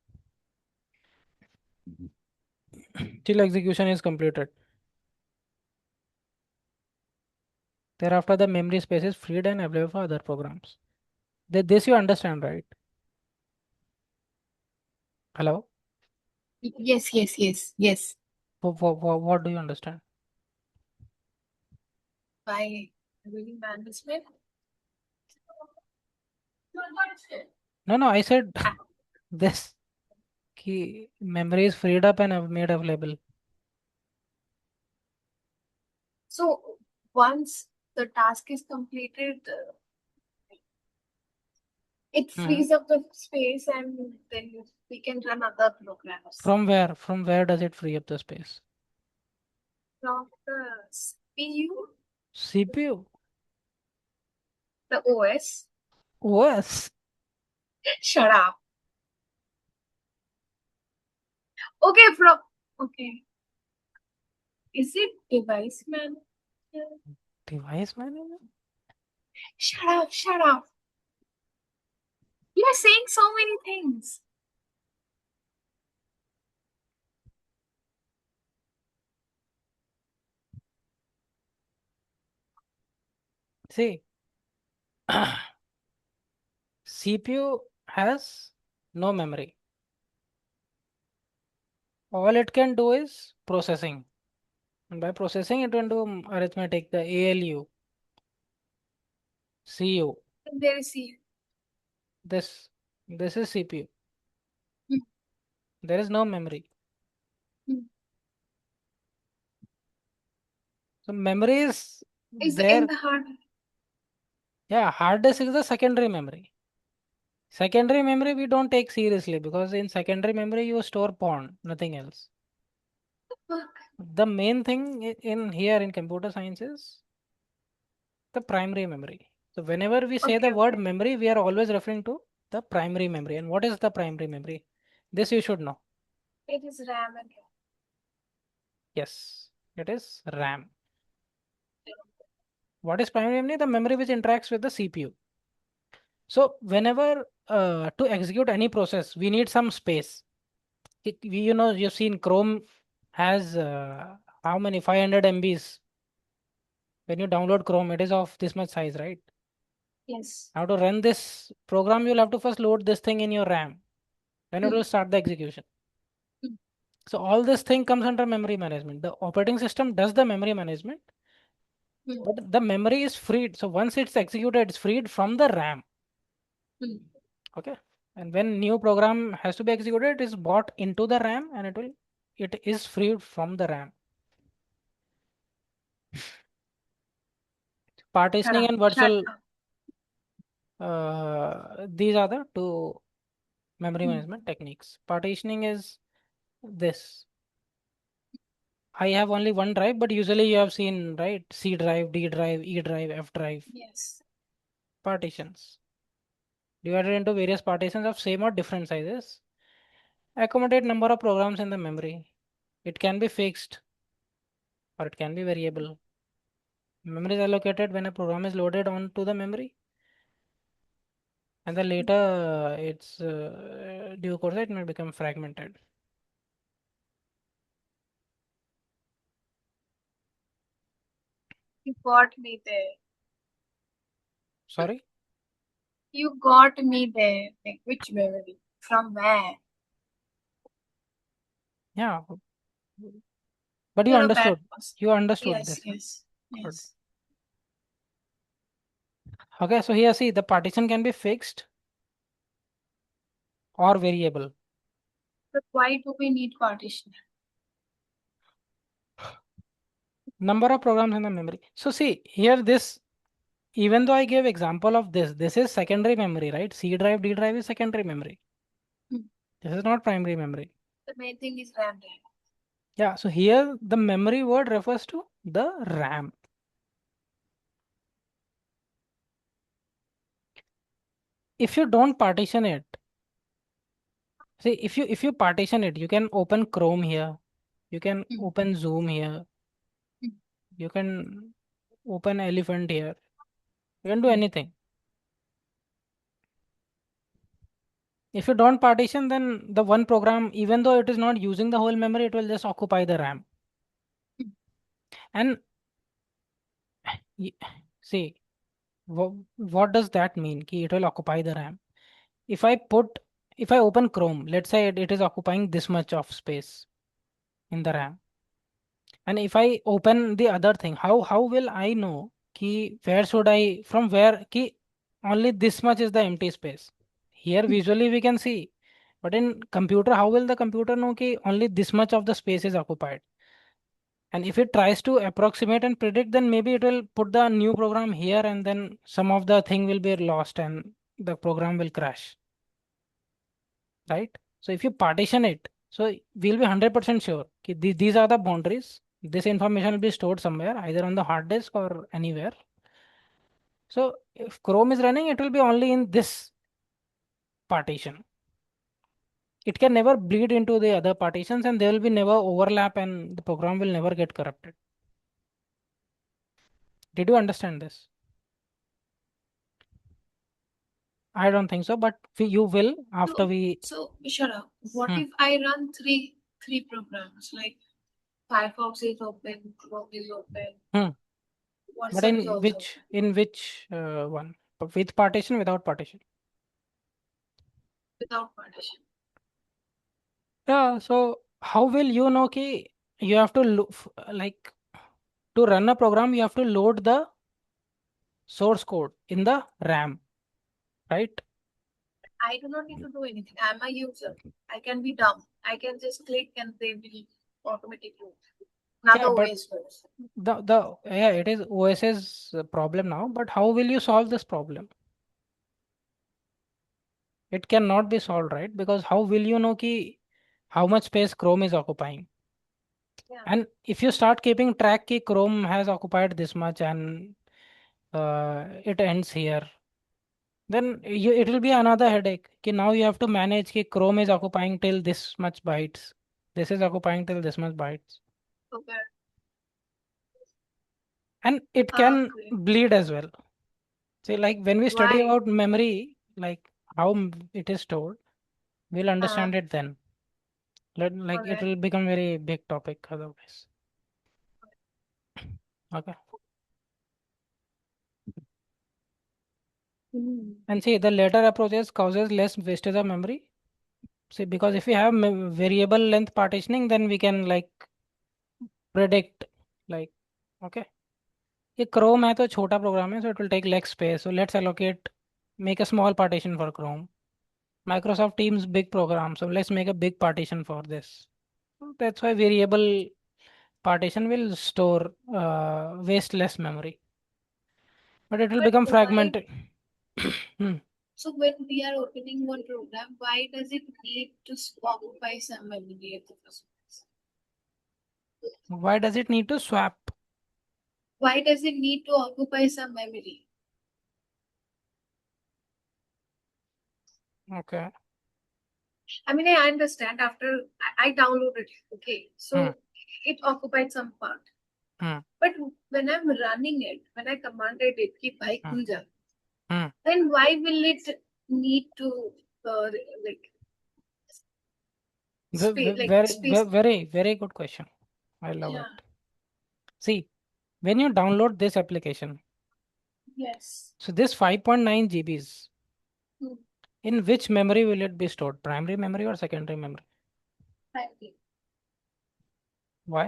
[SPEAKER 1] Till execution is completed. Thereafter, the memory space is freed and available for other programs. This you understand, right? Hello?
[SPEAKER 2] Yes, yes, yes, yes.
[SPEAKER 1] What do you understand?
[SPEAKER 2] By memory management.
[SPEAKER 1] No, no, I said this. Key memory is freed up and made available.
[SPEAKER 2] So once the task is completed, it
[SPEAKER 1] Mhm.
[SPEAKER 2] frees up the space and then we can run other programs.
[SPEAKER 1] From where? From where does it free up the space?
[SPEAKER 2] From the CPU,
[SPEAKER 1] CPU.
[SPEAKER 2] the OS.
[SPEAKER 1] OS.
[SPEAKER 2] Shut up. Okay, from okay. Is it device manager?
[SPEAKER 1] Device manager?
[SPEAKER 2] Shut up, shut up. You are saying so many things.
[SPEAKER 1] See, CPU has no memory. All it can do is processing. And by processing, it can do arithmetic, the ALU, CU.
[SPEAKER 2] There is C.
[SPEAKER 1] This this is CPU.
[SPEAKER 2] Hmm,
[SPEAKER 1] There is no memory.
[SPEAKER 2] hmm.
[SPEAKER 1] So memory is
[SPEAKER 2] Is in
[SPEAKER 1] there.
[SPEAKER 2] the hard.
[SPEAKER 1] Yeah, hard disk is the secondary memory. Secondary memory we don't take seriously because in secondary memory you store pawn, nothing else.
[SPEAKER 2] Fuck.
[SPEAKER 1] The main thing in here in computer science is the primary memory. So whenever we say the
[SPEAKER 2] Okay,
[SPEAKER 1] word
[SPEAKER 2] okay.
[SPEAKER 1] memory, we are always referring to the primary memory. And what is the primary memory? This you should know.
[SPEAKER 2] It is RAM and
[SPEAKER 1] Yes, it is RAM. What is primary memory? The memory which interacts with the CPU. So whenever to execute any process, we need some space. You know, you've seen Chrome has how many 500 MBs. When you download Chrome, it is of this much size, right?
[SPEAKER 2] yes.
[SPEAKER 1] Now to run this program, you'll have to first load this thing in your RAM. Then it
[SPEAKER 2] Hmm,
[SPEAKER 1] will start the execution.
[SPEAKER 2] hmm,
[SPEAKER 1] So all this thing comes under memory management. The operating system does the memory management,
[SPEAKER 2] hmm,
[SPEAKER 1] but the memory is freed. So once it's executed, it's freed from the RAM.
[SPEAKER 2] hmm.
[SPEAKER 1] Okay. And when new program has to be executed, it is brought into the RAM and it is freed from the RAM.
[SPEAKER 2] Shut
[SPEAKER 1] Partitioning
[SPEAKER 2] up,
[SPEAKER 1] and
[SPEAKER 2] shut
[SPEAKER 1] virtual,
[SPEAKER 2] up.
[SPEAKER 1] these are the two memory
[SPEAKER 2] Hmm.
[SPEAKER 1] management techniques. Partitioning is this. I have only one drive, but usually you have seen, right? C drive, D drive, E drive, F drive,
[SPEAKER 2] Yes.
[SPEAKER 1] partitions. Divided into various partitions of same or different sizes. Accommodate number of programs in the memory. It can be fixed or it can be variable. Memory is allocated when a program is loaded onto the memory, and then later its due course it may become fragmented.
[SPEAKER 2] You got me there.
[SPEAKER 1] Sorry?
[SPEAKER 2] You got me there. Like which memory? From where?
[SPEAKER 1] Yeah, but you
[SPEAKER 2] You're a bad
[SPEAKER 1] understood.
[SPEAKER 2] person.
[SPEAKER 1] You understood
[SPEAKER 2] Yes,
[SPEAKER 1] this.
[SPEAKER 2] yes,
[SPEAKER 1] Good.
[SPEAKER 2] yes.
[SPEAKER 1] Okay, so here see the partition can be fixed or variable.
[SPEAKER 2] But why do we need partition?
[SPEAKER 1] Number of programs in the memory. So see here this, even though I gave example of this is secondary memory, right? C drive, D drive is secondary memory.
[SPEAKER 2] Hmm.
[SPEAKER 1] This is not primary memory.
[SPEAKER 2] The main thing is RAM.
[SPEAKER 1] Yeah, so here the memory word refers to the RAM. If you don't partition it, see if you partition it, you can open Chrome here, you can
[SPEAKER 2] Hmm,
[SPEAKER 1] open Zoom here,
[SPEAKER 2] hmm,
[SPEAKER 1] you can open Elephant here, you can do
[SPEAKER 2] hmm,
[SPEAKER 1] anything. If you don't partition, then the one program, even though it is not using the whole memory, it will just occupy the RAM.
[SPEAKER 2] hmm,
[SPEAKER 1] And y- see, what does that mean? Ki it will occupy the RAM. If I put, if I open Chrome, let's say it is occupying this much of space in the RAM. And if I open the other thing, how will I know ki where should I, from where ki only this much is the empty space? Here
[SPEAKER 2] hmm.
[SPEAKER 1] visually we can see, but in computer, how will the computer know ki only this much of the space is occupied? And if it tries to approximate and predict, then maybe it will put the new program here and then some of the thing will be lost and the program will crash, right? So if you partition it, so we'll be 100% sure these are the boundaries. This information will be stored somewhere, either on the hard disk or anywhere. So if Chrome is running, it will be only in this partition. It can never bleed into the other partitions and there will be never overlap and the program will never get corrupted. Did you understand this? I don't think so, but you will after we.
[SPEAKER 2] So Vishara, what
[SPEAKER 1] Hmm.
[SPEAKER 2] if I run three programs like Firefox is open, Chrome is open,
[SPEAKER 1] Hmm. But
[SPEAKER 2] WhatsApp is
[SPEAKER 1] in
[SPEAKER 2] also
[SPEAKER 1] which
[SPEAKER 2] open
[SPEAKER 1] one? With partition, without partition?
[SPEAKER 2] without partition?
[SPEAKER 1] Yeah. So how will you know ki you have to like to run a program? You have to load the source code in the RAM, right?
[SPEAKER 2] I do not need to do anything. I'm a user. I can be dumb. I can just click and they will automatically. Not the
[SPEAKER 1] Yeah, but
[SPEAKER 2] OS works.
[SPEAKER 1] the yeah, it is OS's problem now. But how will you solve this problem? It cannot be solved, right? Because how will you know ki how much space Chrome is occupying?
[SPEAKER 2] Yeah.
[SPEAKER 1] And if you start keeping track ki Chrome has occupied this much and it ends here, then it will be another headache. Ki now you have to manage ki Chrome is occupying till this much bytes. This is occupying till this much bytes.
[SPEAKER 2] Okay.
[SPEAKER 1] And it can
[SPEAKER 2] Okay.
[SPEAKER 1] bleed as well. See, like when we study
[SPEAKER 2] Why?
[SPEAKER 1] about memory, like how it is stored, we'll
[SPEAKER 2] Uh,
[SPEAKER 1] understand it then. Like it
[SPEAKER 2] alright.
[SPEAKER 1] will become very big topic otherwise. Okay.
[SPEAKER 2] Hmm.
[SPEAKER 1] And see, the later approaches causes less wastage of memory. See, because if we have variable length partitioning, then we can like predict, like, okay, ये Chrome है तो छोटा program है, so it will take less space. So let's allocate, make a small partition for Chrome. Microsoft Teams big program, so let's make a big partition for this. So that's why variable partition will store waste less memory, but it will
[SPEAKER 2] But
[SPEAKER 1] become
[SPEAKER 2] why?
[SPEAKER 1] fragmented. Hmm.
[SPEAKER 2] So when we are opening one program, why does it need to occupy some memory at the first place?
[SPEAKER 1] Why does it need to swap?
[SPEAKER 2] Why does it need to occupy some memory?
[SPEAKER 1] Okay.
[SPEAKER 2] I mean, I understand after I downloaded it. Okay.
[SPEAKER 1] Hmm.
[SPEAKER 2] So it occupied some part.
[SPEAKER 1] Hmm.
[SPEAKER 2] But when I'm running it, when I commanded it, keep bhai
[SPEAKER 1] Hmm.
[SPEAKER 2] khul ja,
[SPEAKER 1] Hmm.
[SPEAKER 2] then why will it need to like space?
[SPEAKER 1] Very, very good question. I love
[SPEAKER 2] Yeah.
[SPEAKER 1] it. See, when you download this application,
[SPEAKER 2] Yes.
[SPEAKER 1] so this 5.9 GBs,
[SPEAKER 2] Hmm.
[SPEAKER 1] in which memory will it be stored? Primary memory or secondary memory?
[SPEAKER 2] Right.
[SPEAKER 1] Why?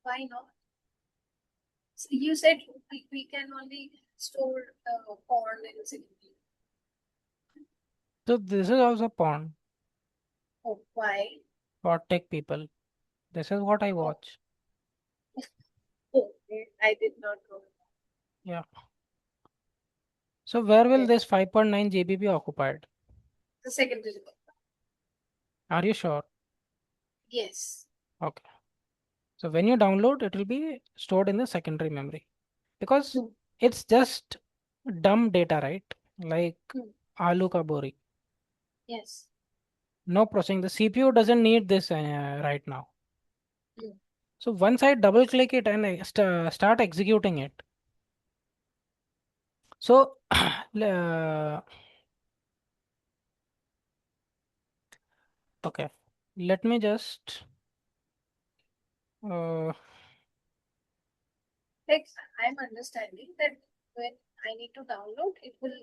[SPEAKER 2] Why not? So you said we can only store porn in secondary.
[SPEAKER 1] So this is also porn
[SPEAKER 2] Oh, why?
[SPEAKER 1] for tech people. This is what I
[SPEAKER 2] Oh,
[SPEAKER 1] watch.
[SPEAKER 2] okay. I did not know.
[SPEAKER 1] Yeah. So where will
[SPEAKER 2] Okay.
[SPEAKER 1] this 5.9 GB be occupied?
[SPEAKER 2] The secondary.
[SPEAKER 1] Are you sure?
[SPEAKER 2] Yes.
[SPEAKER 1] Okay. So when you download, it will be stored in the secondary memory because
[SPEAKER 2] Hmm.
[SPEAKER 1] it's just dumb data, right? Like
[SPEAKER 2] Hmm.
[SPEAKER 1] aloo ka bori.
[SPEAKER 2] Yes.
[SPEAKER 1] No processing. The CPU doesn't need this right now.
[SPEAKER 2] Hmm.
[SPEAKER 1] So once I double click it and I start executing it. So okay, let me just uh,
[SPEAKER 2] Like I'm understanding that when I need to download, it will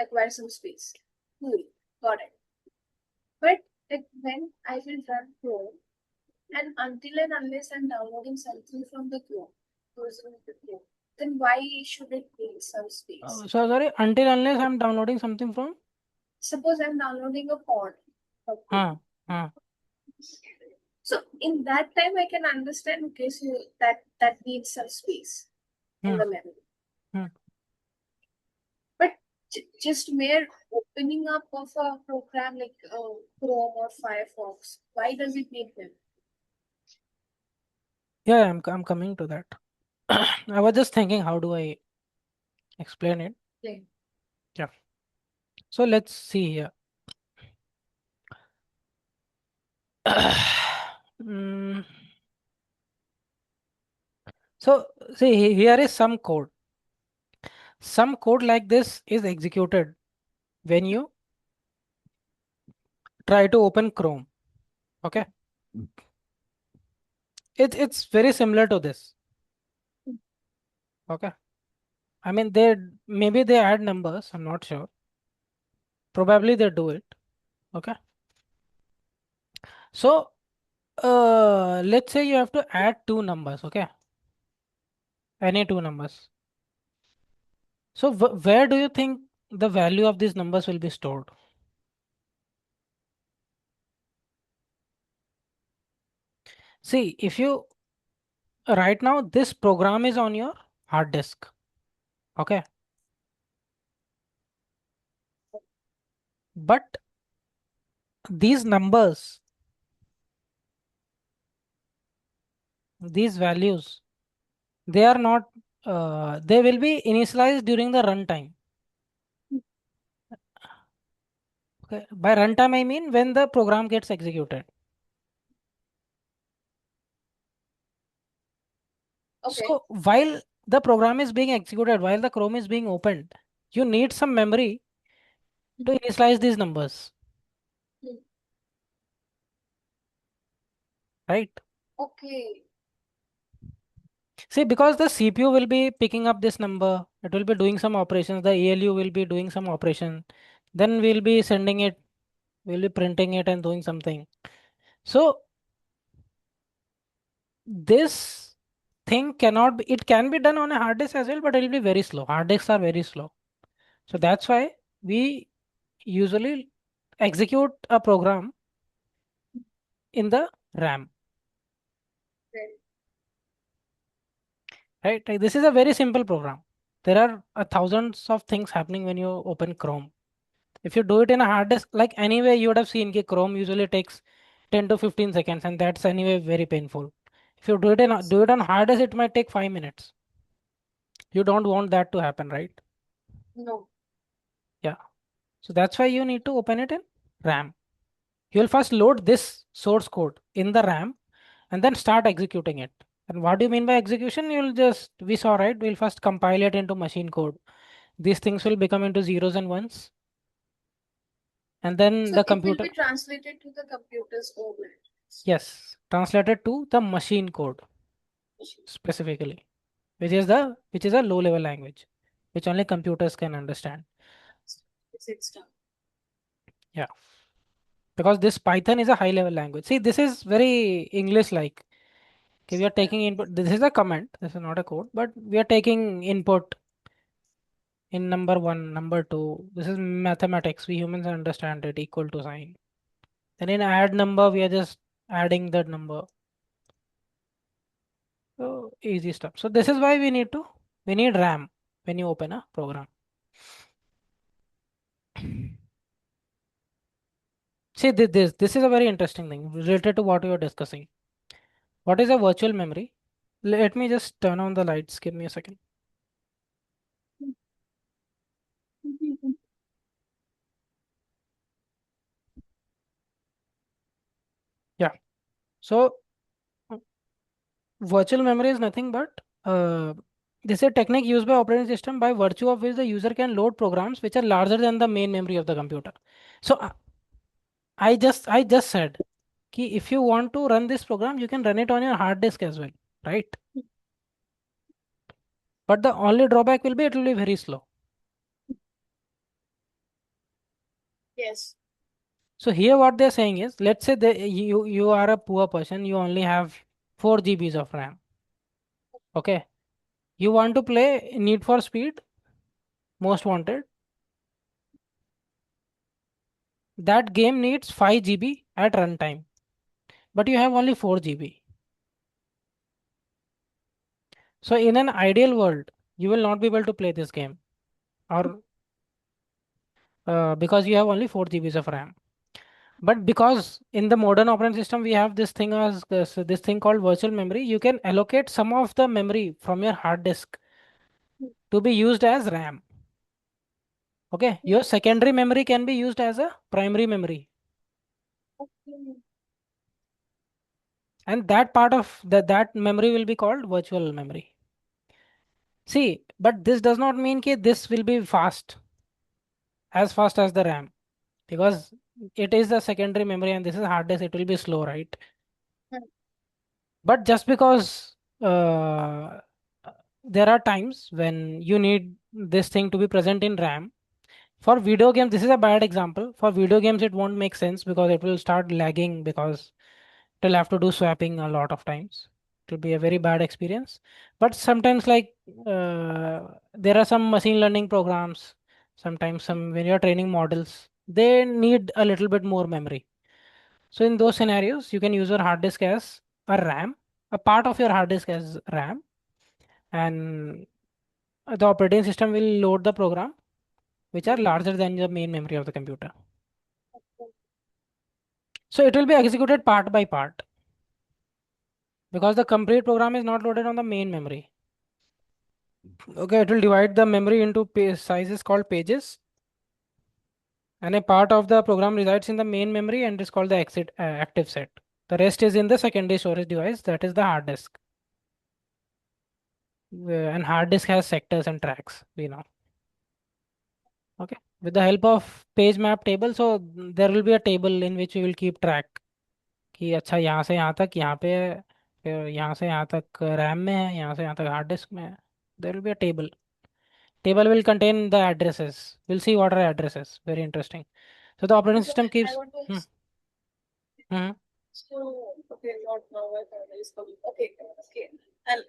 [SPEAKER 2] acquire some space. Cool. Got it. But like when I will run Chrome, and until and unless I'm downloading something from the Chrome, using the Chrome, then why should it need some space?
[SPEAKER 1] so sorry, until unless I'm downloading something from.
[SPEAKER 2] Suppose I'm downloading a pod from Chrome.
[SPEAKER 1] Huh, huh.
[SPEAKER 2] So in that time, I can understand. Okay, so that needs some space in
[SPEAKER 1] Hmm.
[SPEAKER 2] the memory.
[SPEAKER 1] Hmm.
[SPEAKER 2] But just mere opening up of a program like Chrome or Firefox, why does it need them?
[SPEAKER 1] Yeah, I'm coming to that. I was just thinking, how do I explain it?
[SPEAKER 2] Like,
[SPEAKER 1] Yeah. So let's see here. Mm, so see, here is some code. Some code like this is executed when you try to open Chrome. Okay. It's very similar to this. Okay. I mean, they maybe they add numbers. I'm not sure. Probably they do it. Okay. So let's say you have to add two numbers. Okay. Any two numbers. So where do you think the value of these numbers will be stored? See, if you right now this program is on your hard disk. Okay. But these numbers, these values, they are not, they will be initialized during the runtime. Okay. By runtime, I mean when the program gets executed.
[SPEAKER 2] okay.
[SPEAKER 1] So while the program is being executed, while the Chrome is being opened, you need some memory to initialize these numbers,
[SPEAKER 2] Hmm.
[SPEAKER 1] right?
[SPEAKER 2] Okay.
[SPEAKER 1] See, because the CPU will be picking up this number, it will be doing some operations, the ALU will be doing some operation, then we'll be sending it, we'll be printing it and doing something. So this thing cannot be, it can be done on a hard disk as well, but it will be very slow. Hard disks are very slow. So that's why we usually execute a program in the RAM,
[SPEAKER 2] Then,
[SPEAKER 1] right? Like this is a very simple program. There are thousands of things happening when you open Chrome. If you do it in a hard disk, like anyway, you would have seen that Chrome usually takes 10 to 15 seconds, and that's anyway very painful. If you
[SPEAKER 2] yes.
[SPEAKER 1] do it on hard disk, it might take 5 minutes. You don't want that to happen, right?
[SPEAKER 2] No.
[SPEAKER 1] Yeah. So that's why you need to open it in RAM. You'll first load this source code in the RAM and then start executing it. And what do you mean by execution? You'll just, we saw, right? We'll first compile it into machine code. These things will become into zeros and ones. And then
[SPEAKER 2] So
[SPEAKER 1] the
[SPEAKER 2] it will
[SPEAKER 1] computer,
[SPEAKER 2] be translated to the computer's own language.
[SPEAKER 1] yes, translated to the machine code specifically, which is a low level language, which only computers can understand.
[SPEAKER 2] It's done.
[SPEAKER 1] Yeah. Because this Python is a high level language. See, this is very English like. Okay, we are
[SPEAKER 2] Yeah.
[SPEAKER 1] taking input. This is a comment. This is not a code, but we are taking input in number one, number two. This is mathematics. We humans understand it equal to sign. Then in add number, we are just adding that number. So easy stuff. So this is why we need RAM when you open a program. See this is a very interesting thing related to what we were discussing. What is a virtual memory? Let me just turn on the lights. Give me a second. Yeah. So virtual memory is nothing but this is a technique used by operating system by virtue of which the user can load programs which are larger than the main memory of the computer. So I just said कि if you want to run this program, you can run it on your hard disk as well, right? But the only drawback will be it will be very slow.
[SPEAKER 2] Yes.
[SPEAKER 1] So here what they're saying is, let's say you are a poor person, you only have 4 GBs of RAM. Okay, you want to play Need for Speed, Most Wanted. That game needs 5 GB at runtime. but you have only 4 GB. So in an ideal world, you will not be able to play this game, or because you have only 4 GBs of RAM. But because in the modern operating system we have this thing called virtual memory, you can allocate some of the memory from your hard disk to be used as RAM. Okay, your secondary memory can be used as a primary memory,
[SPEAKER 2] Okay.
[SPEAKER 1] and that part of that memory will be called virtual memory. See, but this does not mean that this will be fast as the RAM, because it is the secondary memory and this is hard disk. It will be slow, right? But just because there are times when you need this thing to be present in RAM. For video games, this is a bad example. For video games, it won't make sense because it will start lagging because it will have to do swapping a lot of times. It will be a very bad experience. But sometimes, like there are some machine learning programs, sometimes some when you're training models, they need a little bit more memory. So in those scenarios, you can use your hard disk as a RAM, a part of your hard disk as RAM, and the operating system will load the program which are larger than the main memory of the computer. So it will be executed part by part because the complete program is not loaded on the main memory. Okay, it will divide the memory into sizes called pages, and a part of the program resides in the main memory and is called the active set. The rest is in the secondary storage device, that is the hard disk. And hard disk has sectors and tracks, we know. Okay, with the help of page map table, so there will be a table in which we will keep track कि अच्छा यहाँ से यहाँ तक यहाँ पे है, फिर यहाँ से यहाँ तक रैम में है, यहाँ से यहाँ तक हार्ड डिस्क में है. There will be a table. Table will contain the addresses. We'll see what are addresses. Very interesting. So the operating
[SPEAKER 2] So
[SPEAKER 1] system
[SPEAKER 2] I
[SPEAKER 1] keeps.
[SPEAKER 2] want to.
[SPEAKER 1] Hmm, hmm,
[SPEAKER 2] So okay, not now. I thought is coming. Okay, okay.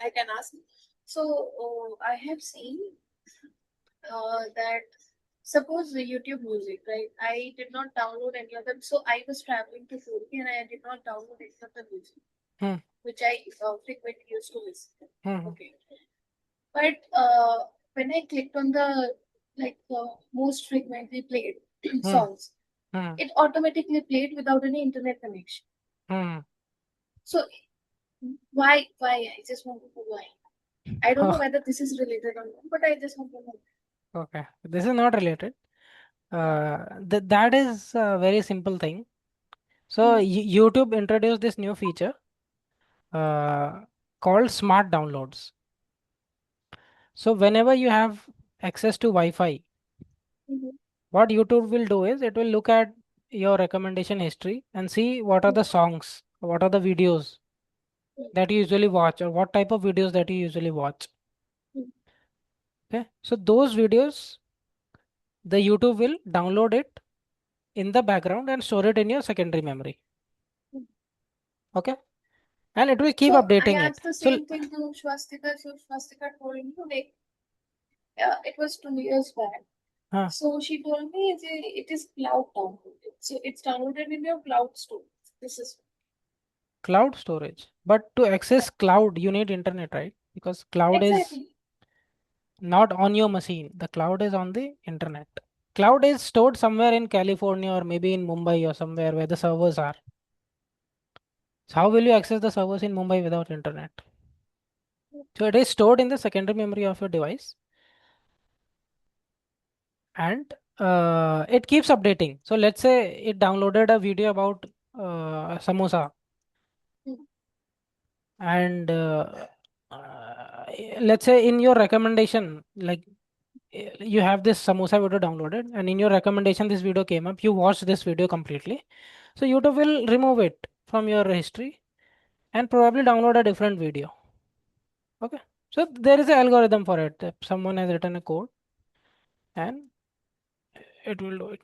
[SPEAKER 2] I can ask. So I have seen that suppose the YouTube music, right? I did not download any of them. So I was traveling to Turkey and I did not download any of the music,
[SPEAKER 1] hmm,
[SPEAKER 2] which I frequently used to listen.
[SPEAKER 1] hmm,
[SPEAKER 2] Okay. But when I clicked on the like most frequently played
[SPEAKER 1] hmm,
[SPEAKER 2] songs,
[SPEAKER 1] hmm,
[SPEAKER 2] it automatically played without any internet connection.
[SPEAKER 1] hmm.
[SPEAKER 2] So why? I just want to know why. I don't know
[SPEAKER 1] Oh,
[SPEAKER 2] whether this is related or not, but I just want to know.
[SPEAKER 1] okay. This is not related.
[SPEAKER 2] Yeah.
[SPEAKER 1] That is a very simple thing. So
[SPEAKER 2] Mhm.
[SPEAKER 1] YouTube introduced this new feature uh, called smart downloads. So whenever you have access to Wi-Fi,
[SPEAKER 2] Mhm.
[SPEAKER 1] what YouTube will do is it will look at your recommendation history and see what are the songs, what are the videos that you usually watch, or what type of videos that you usually watch.
[SPEAKER 2] Mhm.
[SPEAKER 1] Okay, so those videos, the YouTube will download it in the background and store it in your secondary memory.
[SPEAKER 2] Mhm.
[SPEAKER 1] Okay, and it will keep
[SPEAKER 2] So I
[SPEAKER 1] updating it.
[SPEAKER 2] asked the
[SPEAKER 1] So,
[SPEAKER 2] same thing to Swastika. So Swastika told me like it was 2 years back.
[SPEAKER 1] uh,
[SPEAKER 2] So she told me it is cloud downloaded. So it's downloaded in your cloud store. This is
[SPEAKER 1] cloud storage, but to access cloud, you need internet, right? Because cloud is
[SPEAKER 2] exactly.
[SPEAKER 1] not on your machine. The cloud is on the internet. Cloud is stored somewhere in California or maybe in Mumbai or somewhere where the servers are. So how will you access the servers in Mumbai without internet? So it is stored in the secondary memory of your device, and it keeps updating. So let's say it downloaded a video about samosa,
[SPEAKER 2] Mhm.
[SPEAKER 1] and uh, let's say in your recommendation, like you have this samosa video downloaded, and in your recommendation this video came up. You watched this video completely, so YouTube will remove it from your history and probably download a different video. Okay, so there is an algorithm for it. Someone has written a code and it will do it.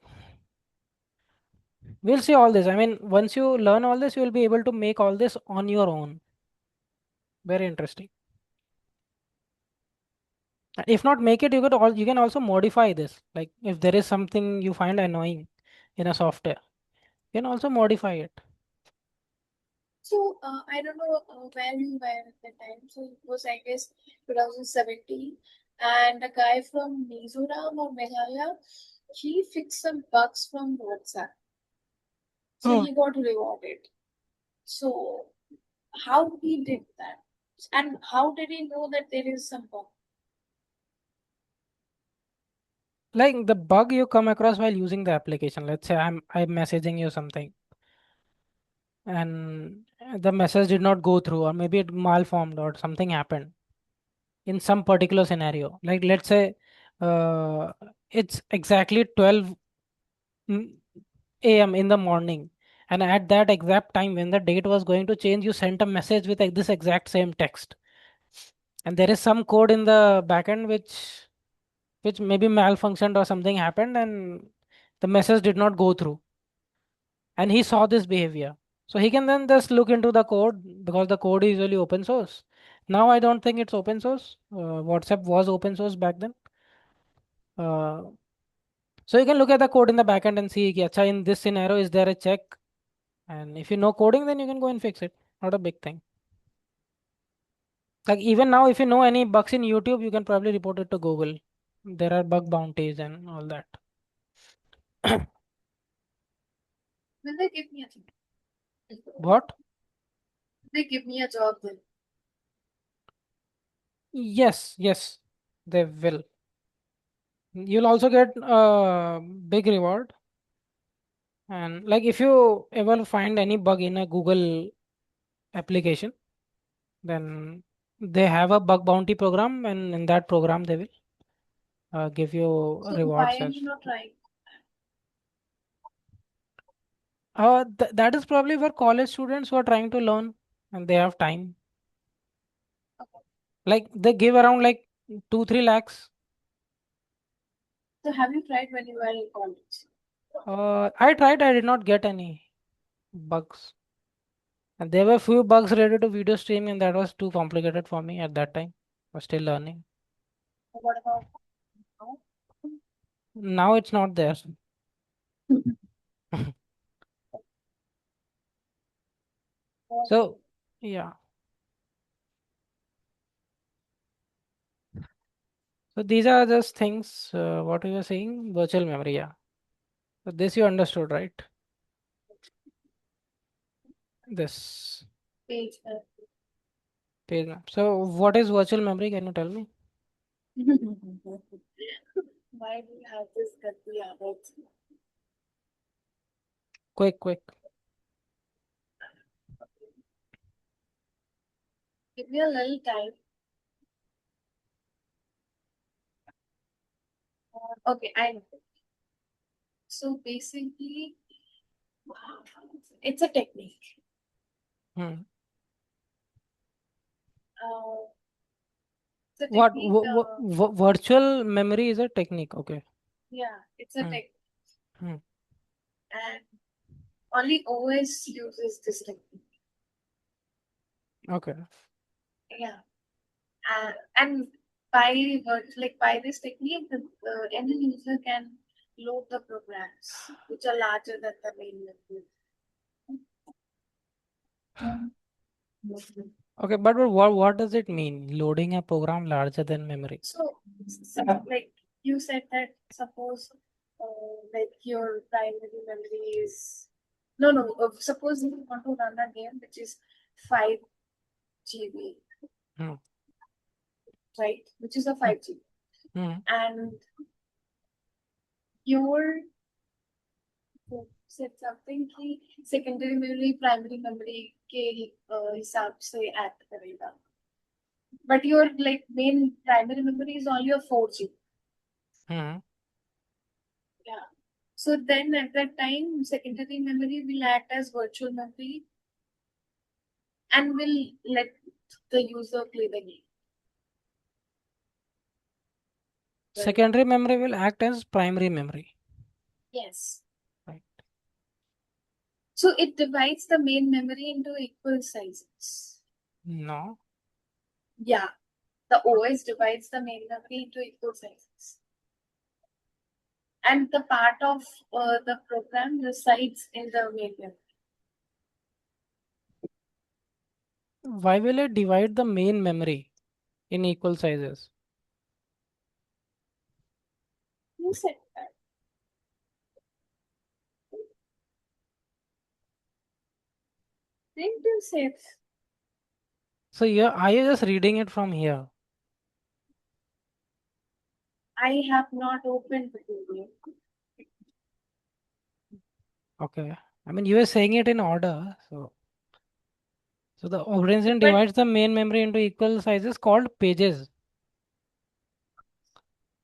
[SPEAKER 1] We'll see all this. I mean, once you learn all this, you will be able to make all this on your own. Very interesting. If not make it, you can also modify this. Like if there is something you find annoying in a software, you can also modify it.
[SPEAKER 2] So I don't know where you were at the time. So it was, I guess, 2017, and a guy from Mizoram or Meghalaya, he fixed some bugs from WhatsApp. So
[SPEAKER 1] Oh,
[SPEAKER 2] he got rewarded. So how he did that, and how did he know that there is some bug?
[SPEAKER 1] like the bug you come across while using the application. Let's say I'm messaging you something and the message did not go through, or maybe it malformed or something happened in some particular scenario. Like let's say uh, it's exactly 12 a.m. in the morning, and at that exact time when the date was going to change, you sent a message with like, this exact same text, and there is some code in the backend which maybe malfunctioned or something happened, and the message did not go through, and he saw this behavior. So he can then just look into the code because the code is usually open source. Now I don't think it's open source. WhatsApp was open source back then. Uh, so you can look at the code in the backend and see, कि, अच्छा, in this scenario, is there a check? And if you know coding, then you can go and fix it. Not a big thing. Like even now, if you know any bugs in YouTube, you can probably report it to Google. There are bug bounties and all that.
[SPEAKER 2] Will they give me a job?
[SPEAKER 1] What?
[SPEAKER 2] They give me a job then.
[SPEAKER 1] Yes, yes, they will. You'll also get a big reward. And like if you ever find any bug in a Google application, then they have a bug bounty program, and in that program they will give you
[SPEAKER 2] So why
[SPEAKER 1] rewards
[SPEAKER 2] are
[SPEAKER 1] as.
[SPEAKER 2] you not trying?
[SPEAKER 1] That is probably for college students who are trying to learn and they have time.
[SPEAKER 2] Okay.
[SPEAKER 1] Like they give around like 2-3 lakhs.
[SPEAKER 2] So have you tried when you were in college?
[SPEAKER 1] I tried, I did not get any bugs. And there were few bugs related to video streaming, and that was too complicated for me at that time. I was still learning.
[SPEAKER 2] What about now?
[SPEAKER 1] Now it's not there. So, yeah. So these are just things. What we were saying, virtual memory. Yeah. So this you understood, right? This
[SPEAKER 2] Page.
[SPEAKER 1] page map. So what is virtual memory? Can you tell me?
[SPEAKER 2] Why do you have this gutsy habit?
[SPEAKER 1] Quick, quick.
[SPEAKER 2] Give me a little time. Okay, I know. So basically, it's a technique.
[SPEAKER 1] Hmm.
[SPEAKER 2] Uh, it's a
[SPEAKER 1] What
[SPEAKER 2] technique.
[SPEAKER 1] virtual memory is a technique? Okay.
[SPEAKER 2] Yeah, it's a
[SPEAKER 1] Hmm.
[SPEAKER 2] technique,
[SPEAKER 1] Hmm.
[SPEAKER 2] and only OS uses this technique.
[SPEAKER 1] Okay.
[SPEAKER 2] Yeah, and by this technique, any user can load the programs which are larger than the main memory.
[SPEAKER 1] Okay, but what does it mean? Loading a program larger than memory?
[SPEAKER 2] So, like you said that suppose like your primary memory is no, suppose you want to run a game which is 5 GB,
[SPEAKER 1] Hmm.
[SPEAKER 2] right? Which is a
[SPEAKER 1] Hmm.
[SPEAKER 2] 5 GB,
[SPEAKER 1] Hmm.
[SPEAKER 2] and your said something कि secondary memory primary memory के हिसाब से act करेगा. But your like main primary memory is only a 4 GB.
[SPEAKER 1] Hmm.
[SPEAKER 2] Yeah. So then at that time, secondary memory will act as virtual memory and will let the user play the game. Right.
[SPEAKER 1] Secondary memory will act as primary memory.
[SPEAKER 2] Yes.
[SPEAKER 1] Right.
[SPEAKER 2] So it divides the main memory into equal sizes.
[SPEAKER 1] No.
[SPEAKER 2] Yeah. The OS divides the main memory into equal sizes. And the part of the program resides in the main memory.
[SPEAKER 1] Why will it divide the main memory in equal sizes?
[SPEAKER 2] You said that. Didn't you say?
[SPEAKER 1] So are you just reading it from here?
[SPEAKER 2] I have not opened the video.
[SPEAKER 1] Okay. I mean, you were saying it in order. So the operating system
[SPEAKER 2] But
[SPEAKER 1] divides the main memory into equal sizes called pages.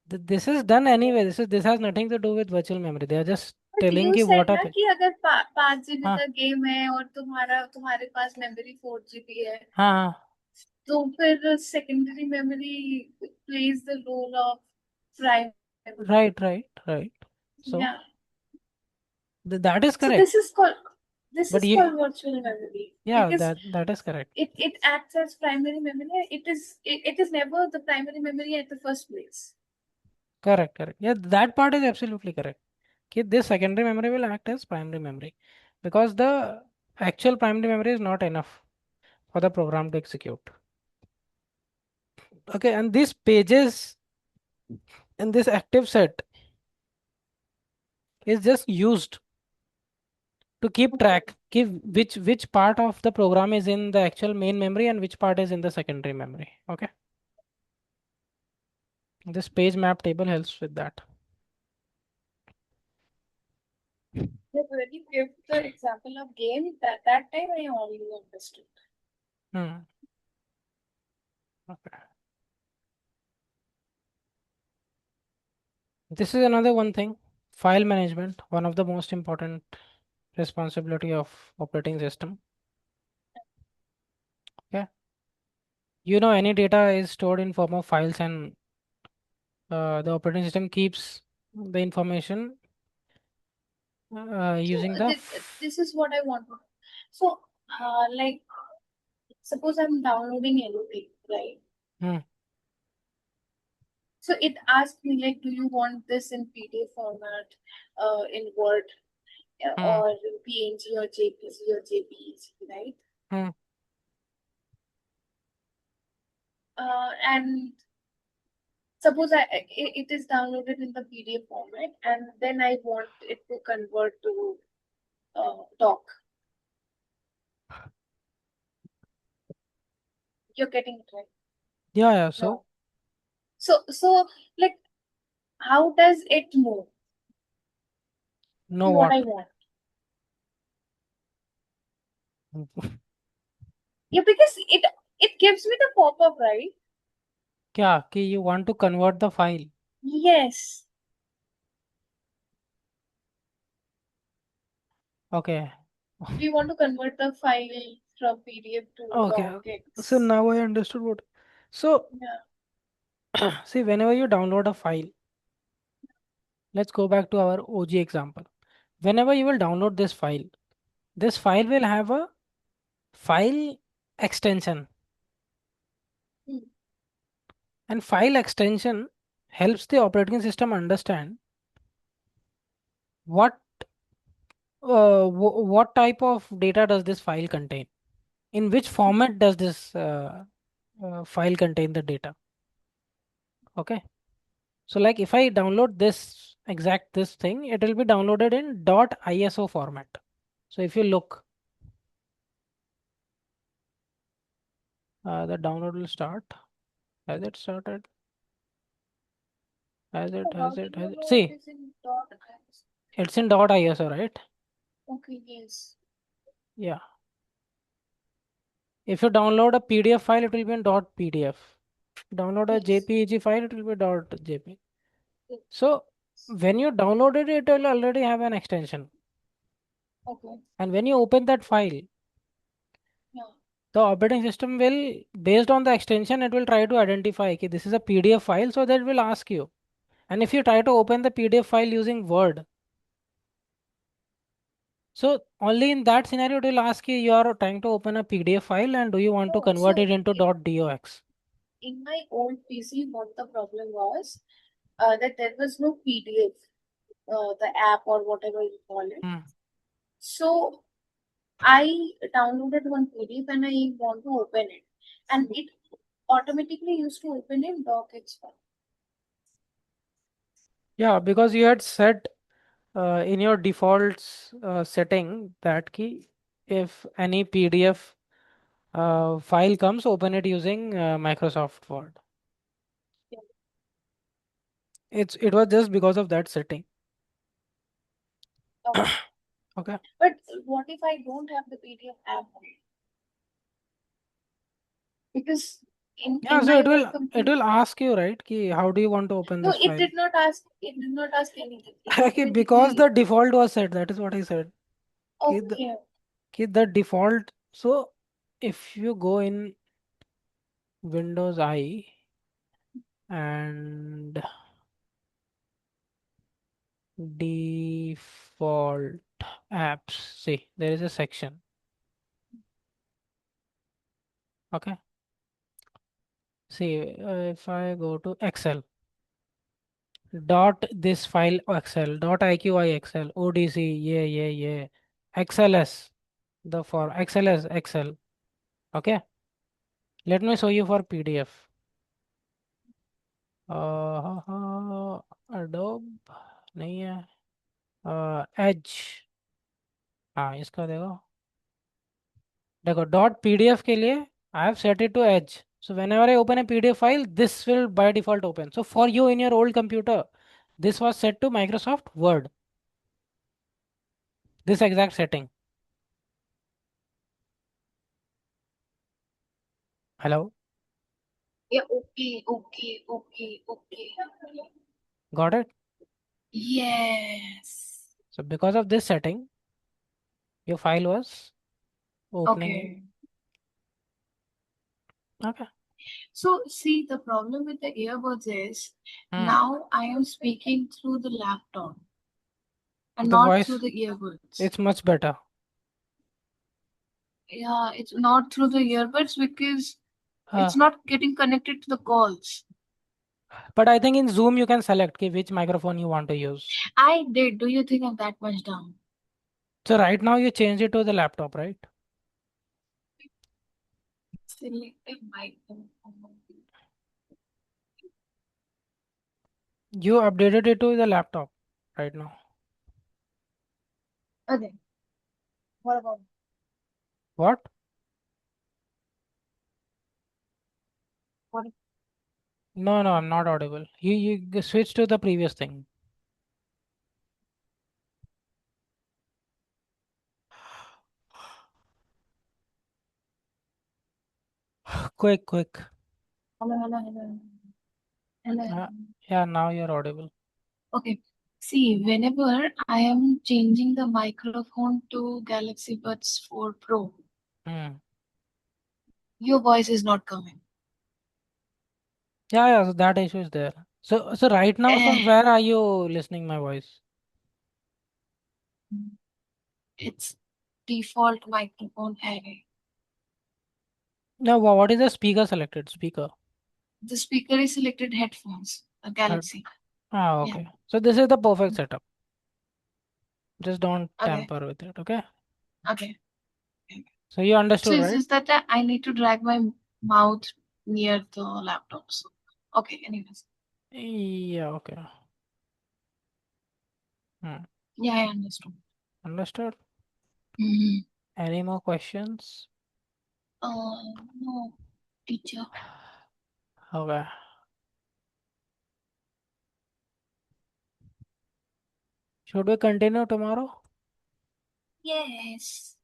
[SPEAKER 1] This is done anyway. This has nothing to do with virtual memory. They are just telling
[SPEAKER 2] you
[SPEAKER 1] you
[SPEAKER 2] said
[SPEAKER 1] what
[SPEAKER 2] ना
[SPEAKER 1] up.
[SPEAKER 2] कि अगर 5 GB
[SPEAKER 1] हाँ
[SPEAKER 2] का game है और तुम्हारे पास memory 4 GB है,
[SPEAKER 1] हाँ हाँ,
[SPEAKER 2] तो फिर secondary memory plays the role of primary.
[SPEAKER 1] right. So
[SPEAKER 2] Yeah.
[SPEAKER 1] that is
[SPEAKER 2] So
[SPEAKER 1] correct.
[SPEAKER 2] this
[SPEAKER 1] But
[SPEAKER 2] is
[SPEAKER 1] you,
[SPEAKER 2] called virtual memory
[SPEAKER 1] yeah,
[SPEAKER 2] because
[SPEAKER 1] that is correct.
[SPEAKER 2] it acts as primary memory. It is never the primary memory at the first place.
[SPEAKER 1] Correct. Yeah, that part is absolutely correct. Okay, this secondary memory will act as primary memory because the actual primary memory is not enough for the program to execute. Okay, and these pages in this active set is just used to keep
[SPEAKER 2] Okay.
[SPEAKER 1] track, give which part of the program is in the actual main memory and which part is in the secondary memory. Okay, this page map table helps with that.
[SPEAKER 2] But when you give the example of game, that time I already understood.
[SPEAKER 1] Hmm. Okay. This is another one thing. File management, one of the most important responsibility of operating system. Okay. Any data is stored in form of files and the operating system keeps the information
[SPEAKER 2] So
[SPEAKER 1] using the
[SPEAKER 2] this is what I want to know. So, like, suppose I'm downloading anything, right?
[SPEAKER 1] hmm,
[SPEAKER 2] So it asks me like, do you want this in PDF format, in Word,
[SPEAKER 1] hmm,
[SPEAKER 2] or PNG or JPG or JPEG, right?
[SPEAKER 1] hmm.
[SPEAKER 2] And suppose it is downloaded in the PDF format, and then I want it to convert to doc. You're getting it right?
[SPEAKER 1] Yeah. So
[SPEAKER 2] No. So like, how does it know
[SPEAKER 1] know
[SPEAKER 2] what
[SPEAKER 1] what?
[SPEAKER 2] I want? Yeah, because it gives me the pop-up, right?
[SPEAKER 1] क्या कि you want to convert the file.
[SPEAKER 2] Yes.
[SPEAKER 1] Okay.
[SPEAKER 2] Do you want to convert the file from PDF to
[SPEAKER 1] Okay. So
[SPEAKER 2] docx?
[SPEAKER 1] now I understood what. So
[SPEAKER 2] Yeah.
[SPEAKER 1] see, whenever you download a file, let's go back to our OG example. Whenever you will download this file will have a file extension,
[SPEAKER 2] Hmm.
[SPEAKER 1] and file extension helps the operating system understand what what type of data does this file contain, in which format does this file contain the data. Okay, so like if I download this thing, it will be downloaded in .iso format. So if you look, the download will start. Has it started? Has it?
[SPEAKER 2] So how
[SPEAKER 1] Has
[SPEAKER 2] do
[SPEAKER 1] it? Has
[SPEAKER 2] you
[SPEAKER 1] it?
[SPEAKER 2] know it
[SPEAKER 1] See,
[SPEAKER 2] is in docx?
[SPEAKER 1] it's in .iso, right?
[SPEAKER 2] Okay, yes.
[SPEAKER 1] Yeah. If you download a PDF file, it will be in .pdf. Download a
[SPEAKER 2] Yes.
[SPEAKER 1] JPEG file, it will be .jpg.
[SPEAKER 2] Yes.
[SPEAKER 1] So when you downloaded it, it will already have an extension.
[SPEAKER 2] Okay.
[SPEAKER 1] And when you open that file,
[SPEAKER 2] Yeah.
[SPEAKER 1] the operating system will, based on the extension, it will try to identify okay, this is a PDF file, so that will ask you. And if you try to open the PDF file using Word, so only in that scenario it will ask you are trying to open a PDF file and do you want to
[SPEAKER 2] No,
[SPEAKER 1] convert it
[SPEAKER 2] so
[SPEAKER 1] into .docs.
[SPEAKER 2] in my old PC, what the problem was, that there was no PDF, the app or whatever you call it.
[SPEAKER 1] Hmm.
[SPEAKER 2] So I downloaded one PDF and I want to open it, and it automatically used to open in docx file.
[SPEAKER 1] Yeah, because you had set in your defaults setting that key, if any PDF file comes, open it using Microsoft Word. It was just because of that setting.
[SPEAKER 2] Okay.
[SPEAKER 1] Okay.
[SPEAKER 2] But what if I don't have the PDF app? Because
[SPEAKER 1] Yeah,
[SPEAKER 2] in
[SPEAKER 1] so
[SPEAKER 2] my
[SPEAKER 1] it
[SPEAKER 2] old
[SPEAKER 1] it
[SPEAKER 2] computer,
[SPEAKER 1] will ask you, right, ki how do you want to open
[SPEAKER 2] no,
[SPEAKER 1] this
[SPEAKER 2] it
[SPEAKER 1] file?
[SPEAKER 2] did not ask. It did not ask anything. It
[SPEAKER 1] Okay, because
[SPEAKER 2] automatically.
[SPEAKER 1] the default was set. That is what I said. Ki the,
[SPEAKER 2] Okay.
[SPEAKER 1] ki the default. So if you go in Windows I and default apps, see there is a section. Okay. See, if I go to Excel, dot this file Excel, dot IQI Excel, ODC, yeah, XLS, the for XLS, Excel. Okay. Let me show you for PDF. Adobe नहीं है, as, हाँ इसका देखो dot PDF के लिए I have set it to Edge. So whenever I open a PDF file, this will by default open. So for you in your old computer, this was set to Microsoft Word. This exact setting. Hello,
[SPEAKER 2] Yeah. Okay. Okay. Okay. Okay.
[SPEAKER 1] got it?
[SPEAKER 2] Yes.
[SPEAKER 1] So because of this setting, your file was opening.
[SPEAKER 2] Okay.
[SPEAKER 1] Okay.
[SPEAKER 2] So, see, the problem with the earbuds is
[SPEAKER 1] Hmm.
[SPEAKER 2] now I am speaking through the laptop and
[SPEAKER 1] The
[SPEAKER 2] not through
[SPEAKER 1] voice,
[SPEAKER 2] the earbuds.
[SPEAKER 1] it's much better.
[SPEAKER 2] Yeah, it's not through the earbuds because
[SPEAKER 1] Uh,
[SPEAKER 2] it's not getting connected to the calls.
[SPEAKER 1] but I think in Zoom you can select ki which microphone you want to use.
[SPEAKER 2] I did. Do you think I'm that much down?
[SPEAKER 1] So right now you change it to the laptop, right?
[SPEAKER 2] Selective microphone.
[SPEAKER 1] You updated it to the laptop right now.
[SPEAKER 2] Okay. What about
[SPEAKER 1] What?
[SPEAKER 2] what?
[SPEAKER 1] No, no, I'm not audible. You switch to the previous thing. Quick, quick.
[SPEAKER 2] Hello, hello, hello. Hello.
[SPEAKER 1] Uh, yeah, now you're audible.
[SPEAKER 2] Okay. See, whenever I am changing the microphone to Galaxy Buds 4 Pro,
[SPEAKER 1] Hmm.
[SPEAKER 2] your voice is not coming.
[SPEAKER 1] Yeah, yeah, so that issue is there. So right now,
[SPEAKER 2] Eh,
[SPEAKER 1] from where are you listening my voice?
[SPEAKER 2] it's default microphone array.
[SPEAKER 1] No, what is the speaker selected? Speaker.
[SPEAKER 2] The speaker is selected headphones, a
[SPEAKER 1] Uh,
[SPEAKER 2] Galaxy. Yeah.
[SPEAKER 1] okay. So this is the perfect setup. Just don't
[SPEAKER 2] Okay.
[SPEAKER 1] tamper with it, okay?
[SPEAKER 2] Okay.
[SPEAKER 1] So you
[SPEAKER 2] So
[SPEAKER 1] understood,
[SPEAKER 2] it's
[SPEAKER 1] right?
[SPEAKER 2] just that I need to drag my mouth near the laptop. So, okay. Anyways.
[SPEAKER 1] Yeah, okay. Hmm.
[SPEAKER 2] Yeah, I understood.
[SPEAKER 1] Understood.
[SPEAKER 2] Mhm.
[SPEAKER 1] Any more questions?
[SPEAKER 2] No, teacher.
[SPEAKER 1] Okay. Should we continue tomorrow?
[SPEAKER 2] Yes.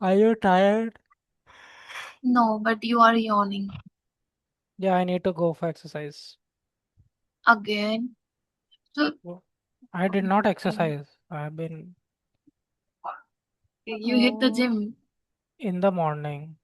[SPEAKER 1] Are you tired?
[SPEAKER 2] No, but you are yawning
[SPEAKER 1] Yeah, I need to go for exercise.
[SPEAKER 2] again. So,
[SPEAKER 1] Wo- I did not exercise. I've been
[SPEAKER 2] you hit the
[SPEAKER 1] uh,
[SPEAKER 2] gym.
[SPEAKER 1] in the morning.